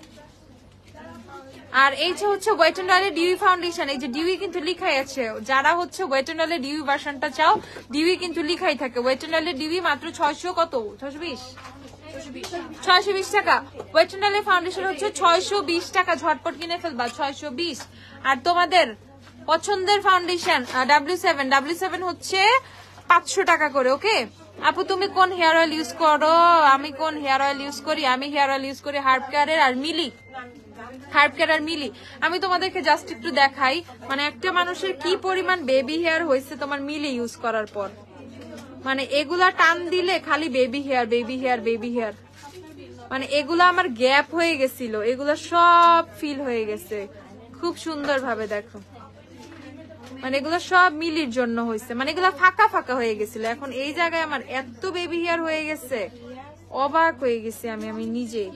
আর এই যে হচ্ছে ওয়েট এন্ড অয়েলের ডিউই ফাউন্ডেশন, এই যে ডিউই কিন্তু লিখাই আছে, যারা হচ্ছে ওয়েট এন্ড অয়েলের ডিউই ভার্সনটা চাও, ডিউই কিন্তু লিখাই থাকে। ওয়েট এন্ড অয়েলের ডিউই মাত্র 600 কত, 620 টাকা। ওয়েট এন্ড অয়েলের ফাউন্ডেশন হচ্ছে 620 টাকা, ঝটপট কিনে ফেলবা 620। আর তোমাদের পছন্দের ফাউন্ডেশন W7 হচ্ছে 500 টাকা করে। ওকে আপু, তুমি কোন হেয়ার অয়েল ইউজ করো? আমি কোন হেয়ার অয়েল ইউজ করি? আমি হেয়ার অয়েল ইউজ করি হার্ব কেয়ারের আর মিলি, হার্ব কেয়ার আর মিলি। আমি তোমাদেরকে জাস্ট একটু দেখাই, মানে একটা মানুষের কি পরিমাণ বেবি হেয়ার হয়েছে তোমার মিলি ইউজ করার পর। মানে এগুলা টান দিলে খালি বেবি হেয়ার, মানে এগুলা আমার গ্যাপ হয়ে গেছিল, এগুলা সব ফিল হয়ে গেছে খুব সুন্দর ভাবে। দেখো, মানে এগুলো সব মিলির জন্য হয়েছে, মানে এগুলা ফাঁকা ফাঁকা হয়ে গেছিল, এখন এই জায়গায় আমার এত বেবি হেয়ার হয়ে গেছে, অবাক হয়ে গেছি আমি নিজেই।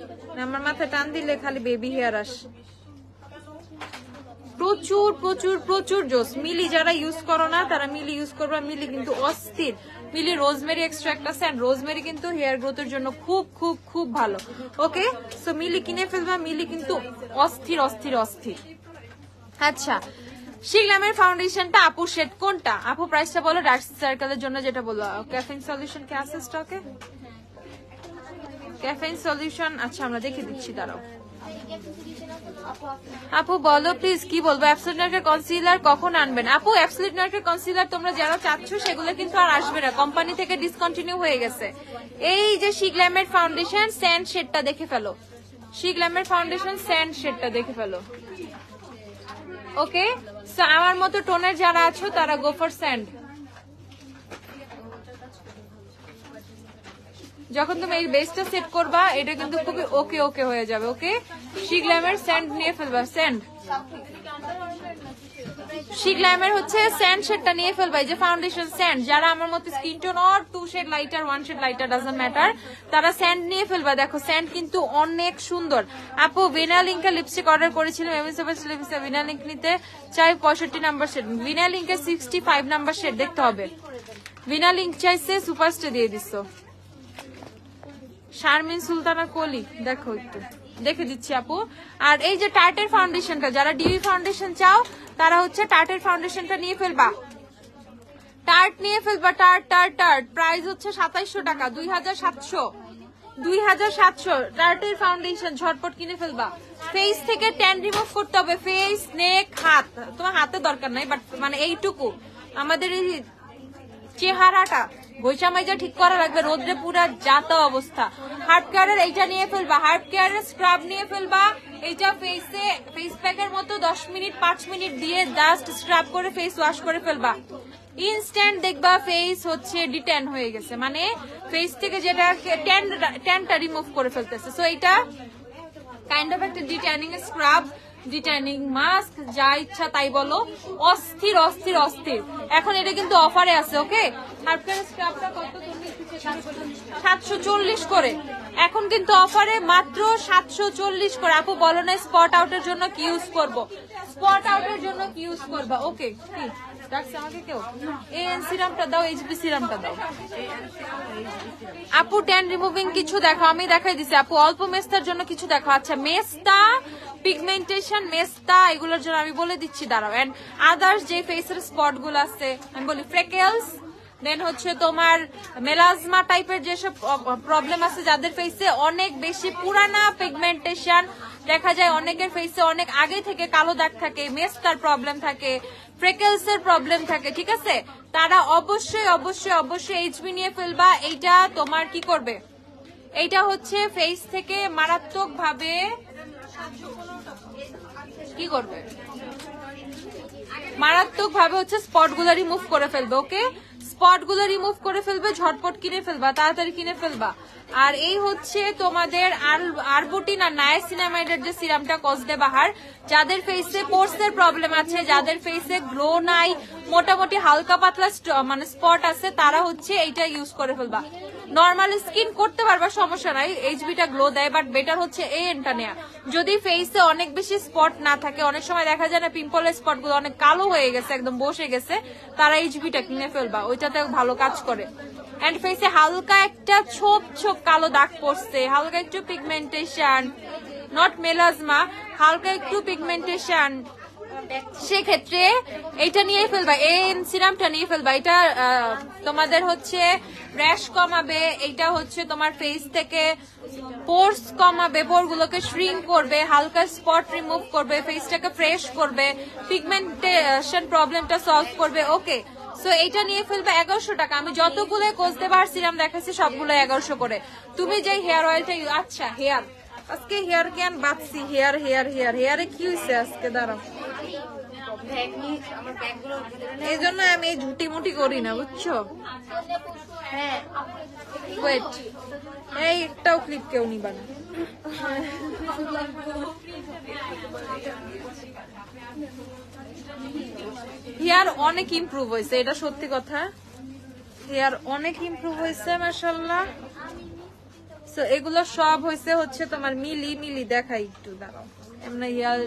আমার মাথায় টান দিলে খালি বেবি হেয়ার আসে। প্রচুর প্রচুর প্রচুর জোস। মিলি যারা ইউজ করো না তারা মিলি ইউজ করবা, মিলি কিন্তু অস্থির। মিলি রোজমেরি এক্সট্রাক্ট আছে, এন্ড রোজমেরি কিন্তু হেয়ার গ্রোথের জন্য খুব খুব খুব ভালো। ওকে, সো মিলি কিনে ফেলবা, মিলি কিন্তু অস্থির অস্থির অস্থির। আচ্ছা, শিগ্লামের ফাউন্ডেশনটা আপু শেড কোনটা আপু? প্রাইসটা বলো। ডার্ক সার্কেলের জন্য যেটা বলো, ক্যাফেইন সলিউশন কে আছে স্টকে? ক্যাফেইন সলিউশন, আচ্ছা আমরা দেখে দিচ্ছি, দাঁড়াও। আপু বলো প্লিজ, কি বলবো? অ্যাবসলিউট নার্কের কনসিলার কখন আনবেন আপু? অ্যাবসলিউট নার্কের কনসিলার তোমরা যারা চাচ্ছ সেগুলো কিন্তু আর আসবে না, কোম্পানি থেকে ডিসকন্টিনিউ হয়ে গেছে। এই যে শিগ্লামের ফাউন্ডেশন স্যান্ড শেডটা দেখে ফেলো, শিগ্লামের ফাউন্ডেশন স্যান্ড শেডটা দেখে ফেলো। ওকে, সো আমার মতো টোনের যারা আছো তারা গো ফর স্যান্ড। যখন তুমি এই বেসটা সেট করবা এটা কিন্তু খুবই ওকে ওকে হয়ে যাবে। ওকে, শিগ্লামের স্যান্ড নিয়ে ফেলবা, স্যান্ড শিগ্ল্যামের হচ্ছে স্যান্ড শেডটা নিয়ে ফেলবা, এই যে ফাউন্ডেশন স্যান্ড, যারা আমার মতো skin tone or 2 shade lighter 1 shade lighter doesn't matter, তারা স্যান্ড নিয়ে ফেলবা। দেখো স্যান্ড কিন্তু অনেক সুন্দর। আপু ভিনালিঙ্কের লিপস্টিক অর্ডার করেছিলাম, ভিনালিঙ্ক নিতে চাই 65 নাম্বার শেড, ভিনালিঙ্কের 65 নাম্বার শেড দেখতে হবে। ভিনালিঙ্ক চাইছে সুপারস্টার দিয়ে দিছো। শারমিন সুলতানা কলি দেখো একটু দেখে দিচ্ছি আপু। আর এই যে টার্টের ফাউন্ডেশনটা, যারা ডিউই ফাউন্ডেশন চাও তারা হচ্ছে টার্টের ফাউন্ডেশনটা নিয়ে ফেলবা, টার্ট নিয়ে ফেলবা। টার্ট টার্ট টার্ট প্রাইস হচ্ছে 2700 টাকা, 2700 টার্টের ফাউন্ডেশন ঝটপট কিনে ফেলবা। ফেস থেকে ট্যান রিমুভ করতে হবে, ফেস, নেক, হাত, তোমার হাতে দরকার নাই, বাট মানে এইটুকু আমাদের এই চেহারাটা বৈশা মাইজা ঠিক করা লাগবে, রোদ্রে পুরা যাতা অবস্থা। হার্ট কেয়ারের এইটা নিয়ে ফেলবা, হার্ট কেয়ারের স্ক্রাব নিয়ে ফেলবা। এইটা ফেসে ফেস প্যাকের মতো 10 মিনিট 5 মিনিট দিয়ে জাস্ট স্ক্রাব করে ফেস ওয়াশ করে ফেলবা। ইনস্ট্যান্ট দেখবা ফেস হচ্ছে ডিট্যান হয়ে গেছে, মানে ফেস থেকে যেটা ট্যানটা রিমুভ করে ফেলতেছে। সো এটা কাইন্ড অফ একটা ডিট্যানিং স্ক্রাব, ডিট্যানিং মাস্ক, যা ইচ্ছা তাই বলো, অস্থির অস্থির অস্থির। এখন এটা কিন্তু অফারে আছে, ওকে। হার্বকেয়ার স্ক্রাবটা কত 740 করে, এখন কিন্তু অফারে মাত্র 740 করে। আপু বলো না স্পট আউটের জন্য কি ইউজ করব, স্পট আউটের জন্য কি ইউজ করবা, ওকে। কি ডাকছে আমাকে কেউ? এএন সিরামটা দাও, এইচবি সিরামটা দাও। আপু ট্যান রিমুভিং কিছু দেখো, আমি দেখাই দিছি আপু। অল্প মেস্তার জন্য কিছু দেখো। আচ্ছা মেস্তা, পিগমেন্টেশন, মেস্তা, এগুলোর জন্য আমি বলে দিচ্ছি, দাঁড়াও। এন্ড আদার্স যে ফেসের স্পট গুলো আছে আমি বলি, ফ্রেকেলস, দেন হচ্ছে তোমার মেলাজমা টাইপের যেসব প্রবলেম আছে, যাদের ফেসে অনেক বেশি পুরানা পিগমেন্টেশন দেখা যায়, অনেকের ফেসে অনেক আগে থেকে কালো দাগ থাকে, মেস্তার প্রবলেম থাকে, ফ্রেকেলস এর প্রবলেম থাকে, ঠিক আছে, তারা অবশ্যই অবশ্যই অবশ্যই এইচবি নিয়ে ফেলবা। এইটা তোমার কি করবে, এইটা হচ্ছে ফেস থেকে মারাত্মক ভাবে কি করবে, মারাত্মক ভাবে হচ্ছে স্পট গুলো রিমুভ করে ফেলবে, ওকে। স্পট গুলো রিমুভ করে ফেলবে, ঝটপট কিনে ফেলবা, তাড়াতাড়ি কিনে ফেলবা। আর এই হচ্ছে তোমাদের আরবুটিন আর নায়াসিনামাইডের যে সিরামটা কসদে বাহার, যাদের ফেসে পোর্স এর প্রবলেম আছে, যাদের ফেসে গ্লো নাই, মোটামুটি হালকা পাতলা মানে স্পট আছে, তারা হচ্ছে এইটা ইউজ করে ফেলবা। নর্মাল স্কিন করতে পারবা, সমস্যা নাই, এইচবিটা গ্লো দেয়, বাট বেটার হচ্ছে এই এনটা নেয়া। যদি ফেসে অনেক বেশি স্পট না থাকে, অনেক সময় দেখা যায় না পিম্পলের স্পট গুলো অনেক কালো হয়ে গেছে, একদম বসে গেছে, তারা এইচবিটা কিনে ফেলবা, ওইটাতে ভালো কাজ করে। এন্ড ফেসে হালকা একটা ছোপ ছোপ কালো দাগ পড়ছে, হালকা একটু পিগমেন্টেশন, নট মেলাজমা, হালকা একটু পিগমেন্টেশন, সেক্ষেত্রে এইটা নিয়ে ফেলবা, এন সিরামটা নিয়ে ফেলবা। এটা তোমাদের হচ্ছে র্যাশ কমাবে, এইটা হচ্ছে তোমার ফেস থেকে পোর্স কমাবে, পোর গুলোকে শ্রিঙ্ক করবে, হালকা স্পট রিমুভ করবে, ফেসটাকে ফ্রেশ করবে, পিগমেন্টেশন প্রবলেমটা সলভ করবে, ওকে। সো এইটা নিয়ে ফেলবে 1100 টাকা। আমি যতগুলো কসদে বাহার সিরাম দেখাচ্ছি সবগুলো 1100 করে। তুমি যে হেয়ার অয়েলটা, আচ্ছা হেয়ার, আজকে হেয়ার কেন বাঁচছি, হেয়ার হেয়ার হেয়ার হেয়ারে কি হয়েছে আজকে, দাঁড়াও, এই জন্য আমি এই ঝুটি মুটি করি না, বুঝছো। ওয়েট, এই একটাও ক্লিপ কেউ নিবা না। হেয়ার অনেক ইমপ্রুভ হয়েছে, এটা সত্যি কথা, হেয়ার অনেক ইমপ্রুভ হয়েছে মাশাআল্লাহ। সো এগুলো সব হয়েছে হচ্ছে তোমার মিলি মিলি, দেখাই একটু, দাঁড়াও, এমনি হেয়ার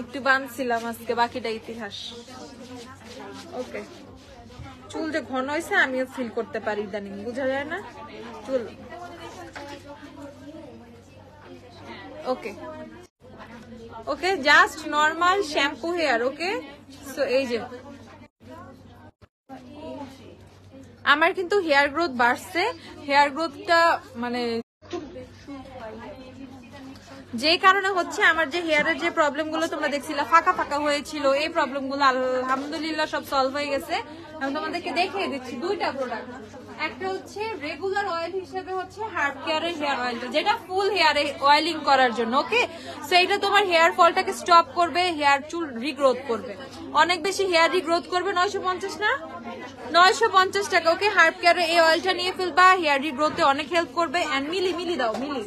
একটু বানছিলাম আজকে, বাকিটা ইতিহাস, ওকে। চুল যে ঘন হয়েছে আমিও ফিল করতে পারি ইদানিং, বুঝা যায় না চুল, ওকে ওকে, জাস্ট নর্মাল শ্যাম্পু হেয়ার, ওকে। সো এই যে আমার কিন্তু হেয়ার গ্রোথ বাড়ছে, হেয়ার গ্রোথটা মানে যে কারণে হচ্ছে আমার যে হেয়ারের যে প্রবলেম গুলো তোমরা দেখছিলা ফাঁকা ফাঁকা হয়েছিল, এই প্রবলেম গুলো আলহামদুলিল্লাহ সব সলভ হয়ে গেছে। আমি তোমাদেরকে দেখিয়ে দিচ্ছি দুইটা প্রোডাক্ট, একটা হচ্ছে রেগুলার অয়েল হিসেবে হচ্ছে হার্ব কেয়ারের হেয়ার অয়েলটা, যেটা ফুল হেয়ারে অয়েলিং করার জন্য, ওকে। সো এটা তোমার হেয়ার ফলটাকে স্টপ করবে, হেয়ার চুল রিগ্রোথ করবে, অনেক বেশি হেয়ার রিগ্রোথ করবে। 950 না, 950 টাকা, ওকে। হার্ব কেয়ারের এই অয়েলটা নিয়ে ফেলবা, হেয়ার রিগ্রোথে অনেক হেল্প করবে। এন্ড মিলি মিলি দাও, মিলি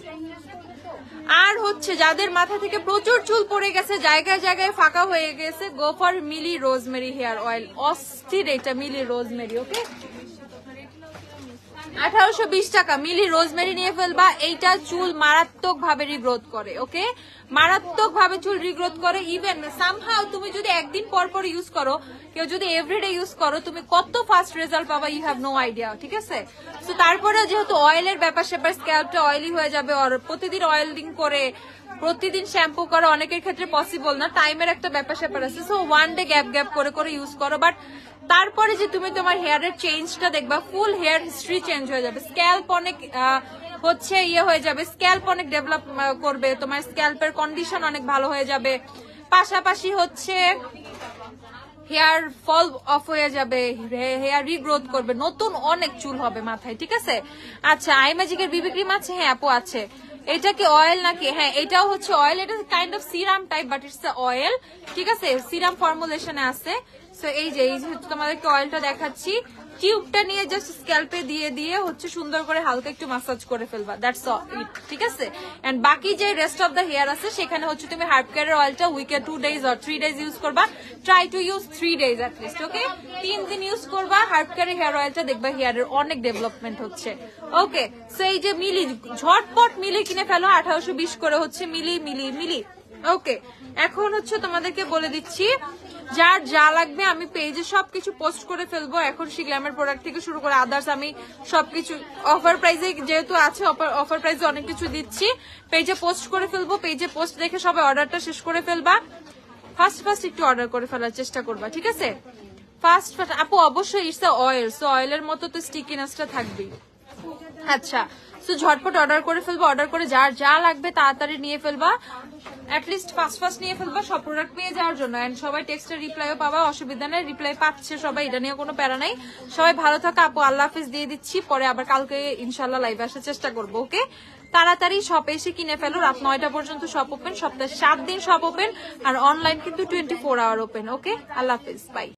আর হচ্ছে যাদের মাথা থেকে প্রচুর চুল পড়ে গেছে, জায়গায় জায়গায় ফাঁকা হয়ে গেছে, go for Mielle rosemary hair oil. অস্থির এটা মিলি রোজমেরি। ওকে 1820 টাকা মিলি রোজমেরি নিয়ে ফেলবা। এইটা চুল মারাত্মক ভাবে রিগ্রোথ করে। ওকে মারাত্মক ভাবে চুল রিগ্রোথ করে। ইভেন সামহাউ তুমি যদি একদিন পর পর ইউজ করো, কেউ যদি এভরিডে ইউজ করো, তুমি কত ফাস্ট রেজাল্ট পাবা ইউ হ্যাভ নো আইডিয়া। ঠিক আছে, তো তারপরে যেহেতু অয়েলের ব্যাপার স্যাপার, স্ক্যাল্পটা অয়েলি হয়ে যাবে, আর প্রতিদিন অয়েলিং করে প্রতিদিন শ্যাম্পু করা অনেকের ক্ষেত্রে পসিবল না, টাইমের একটা ব্যাপার স্যাপার আছে। So one day gap gap করে করে ইউজ করো। বাট তারপরে যে তুমি তোমার হেয়ারের চেঞ্জটা দেখবা, ফুল হেয়ার হিস্ট্রি চেঞ্জ হয়ে যাবে, স্ক্যাল্প অনেক হচ্ছে ইয়ে হয়ে যাবে, স্ক্যাল্প অনেক ডেভেলপ করবে, তোমার স্ক্যাল্পের কন্ডিশন অনেক ভালো হয়ে যাবে, পাশাপাশি হচ্ছে হেয়ার ফল অফ হয়ে যাবে, হেয়ার রিগ্রোথ করবে, নতুন অনেক চুল হবে মাথায়। ঠিক আছে, আচ্ছা আই ম্যাজিকের বিবি ক্রিম আছে? হ্যাঁ আপু আছে। এটা কি অয়েল নাকি? হ্যাঁ এটাও হচ্ছে অয়েল, এটা kind of serum type but it's oil. ঠিক আছে, সিরাম ফর্মুলেশনে আছে। সো এই যে তোমাদেরকে অয়েলটা দেখাচ্ছি, টিউবটা নিয়ে জাস্ট স্ক্যাল্পে দিয়ে দিয়ে হচ্ছে সুন্দর করে হালকা একটু মাসাজ করে ফেলবা, দ্যাটস ইট। ঠিক আছে, এন্ড বাকি যে রেস্ট অফ দ্য হেয়ার আছে সেখানে হচ্ছে তুমি হার্ব কেয়ারের অয়েলটা উইকে 2 days অর 3 days ইউজ করবা। Try to use 3 days at least. Okay 3 দিন ইউজ করবা হার্ব কেয়ারের হেয়ার অয়েলটা, দেখবা হেয়ারের অনেক ডেভেলপমেন্ট হচ্ছে। ওকে সো এই যে মিলি, ঝটপট মিলি কিনে ফেলো, 1820 করে হচ্ছে মিলি মিলি মিলি। ওকে এখন হচ্ছে তোমাদেরকে বলে দিচ্ছি যার যা লাগবে, আমি পেজে সবকিছু পোস্ট করে ফেলবো এখন। শিগ্লামের প্রোডাক্ট থেকে শুরু করে আদার্স আমি সবকিছু অফার প্রাইসে যেহেতু আছে, অফার প্রাইসে অনেক কিছু দিচ্ছি, পেজে পোস্ট করে ফেলবো। পেজে পোস্ট দেখে সবাই অর্ডারটা শেষ করে ফেলবা। ফার্স্ট একটু অর্ডার করে ফেলার চেষ্টা করবা। ঠিক আছে, ফার্স্ট আপু অবশ্যই ইটস অয়েল, সো অয়েলের মতো তো স্টিকিনেসটা থাকবেই। আচ্ছা সো ঝটপট অর্ডার করে ফেলবো, অর্ডার করে যার যা লাগবে তাড়াতাড়ি নিয়ে ফেলবা, অ্যাটলিস্ট ফার্স্ট নিয়ে ফেলবা সব প্রোডাক্ট পেয়ে যাওয়ার জন্য। এন্ড সবাই টেক্সটের রিপ্লাইও পাবা, অসুবিধা নেই, রিপ্লাই পাচ্ছে সবাই, এটা নিয়ে কোনো প্যারা নাই। সবাই ভালো থাকো আপু, আল্লাহ হাফিজ দিয়ে দিচ্ছি, পরে আবার কালকে ইনশাল্লাহ লাইভে আসার চেষ্টা করবো। ওকে তাড়াতাড়ি শপে এসে কিনে ফেলো, রাত 9টা পর্যন্ত শপ ওপেন, সপ্তাহে 7 দিন শপ ওপেন, আর অনলাইন কিন্তু 24 hour ওপেন। ওকে আল্লাহ হাফিজ, বাই।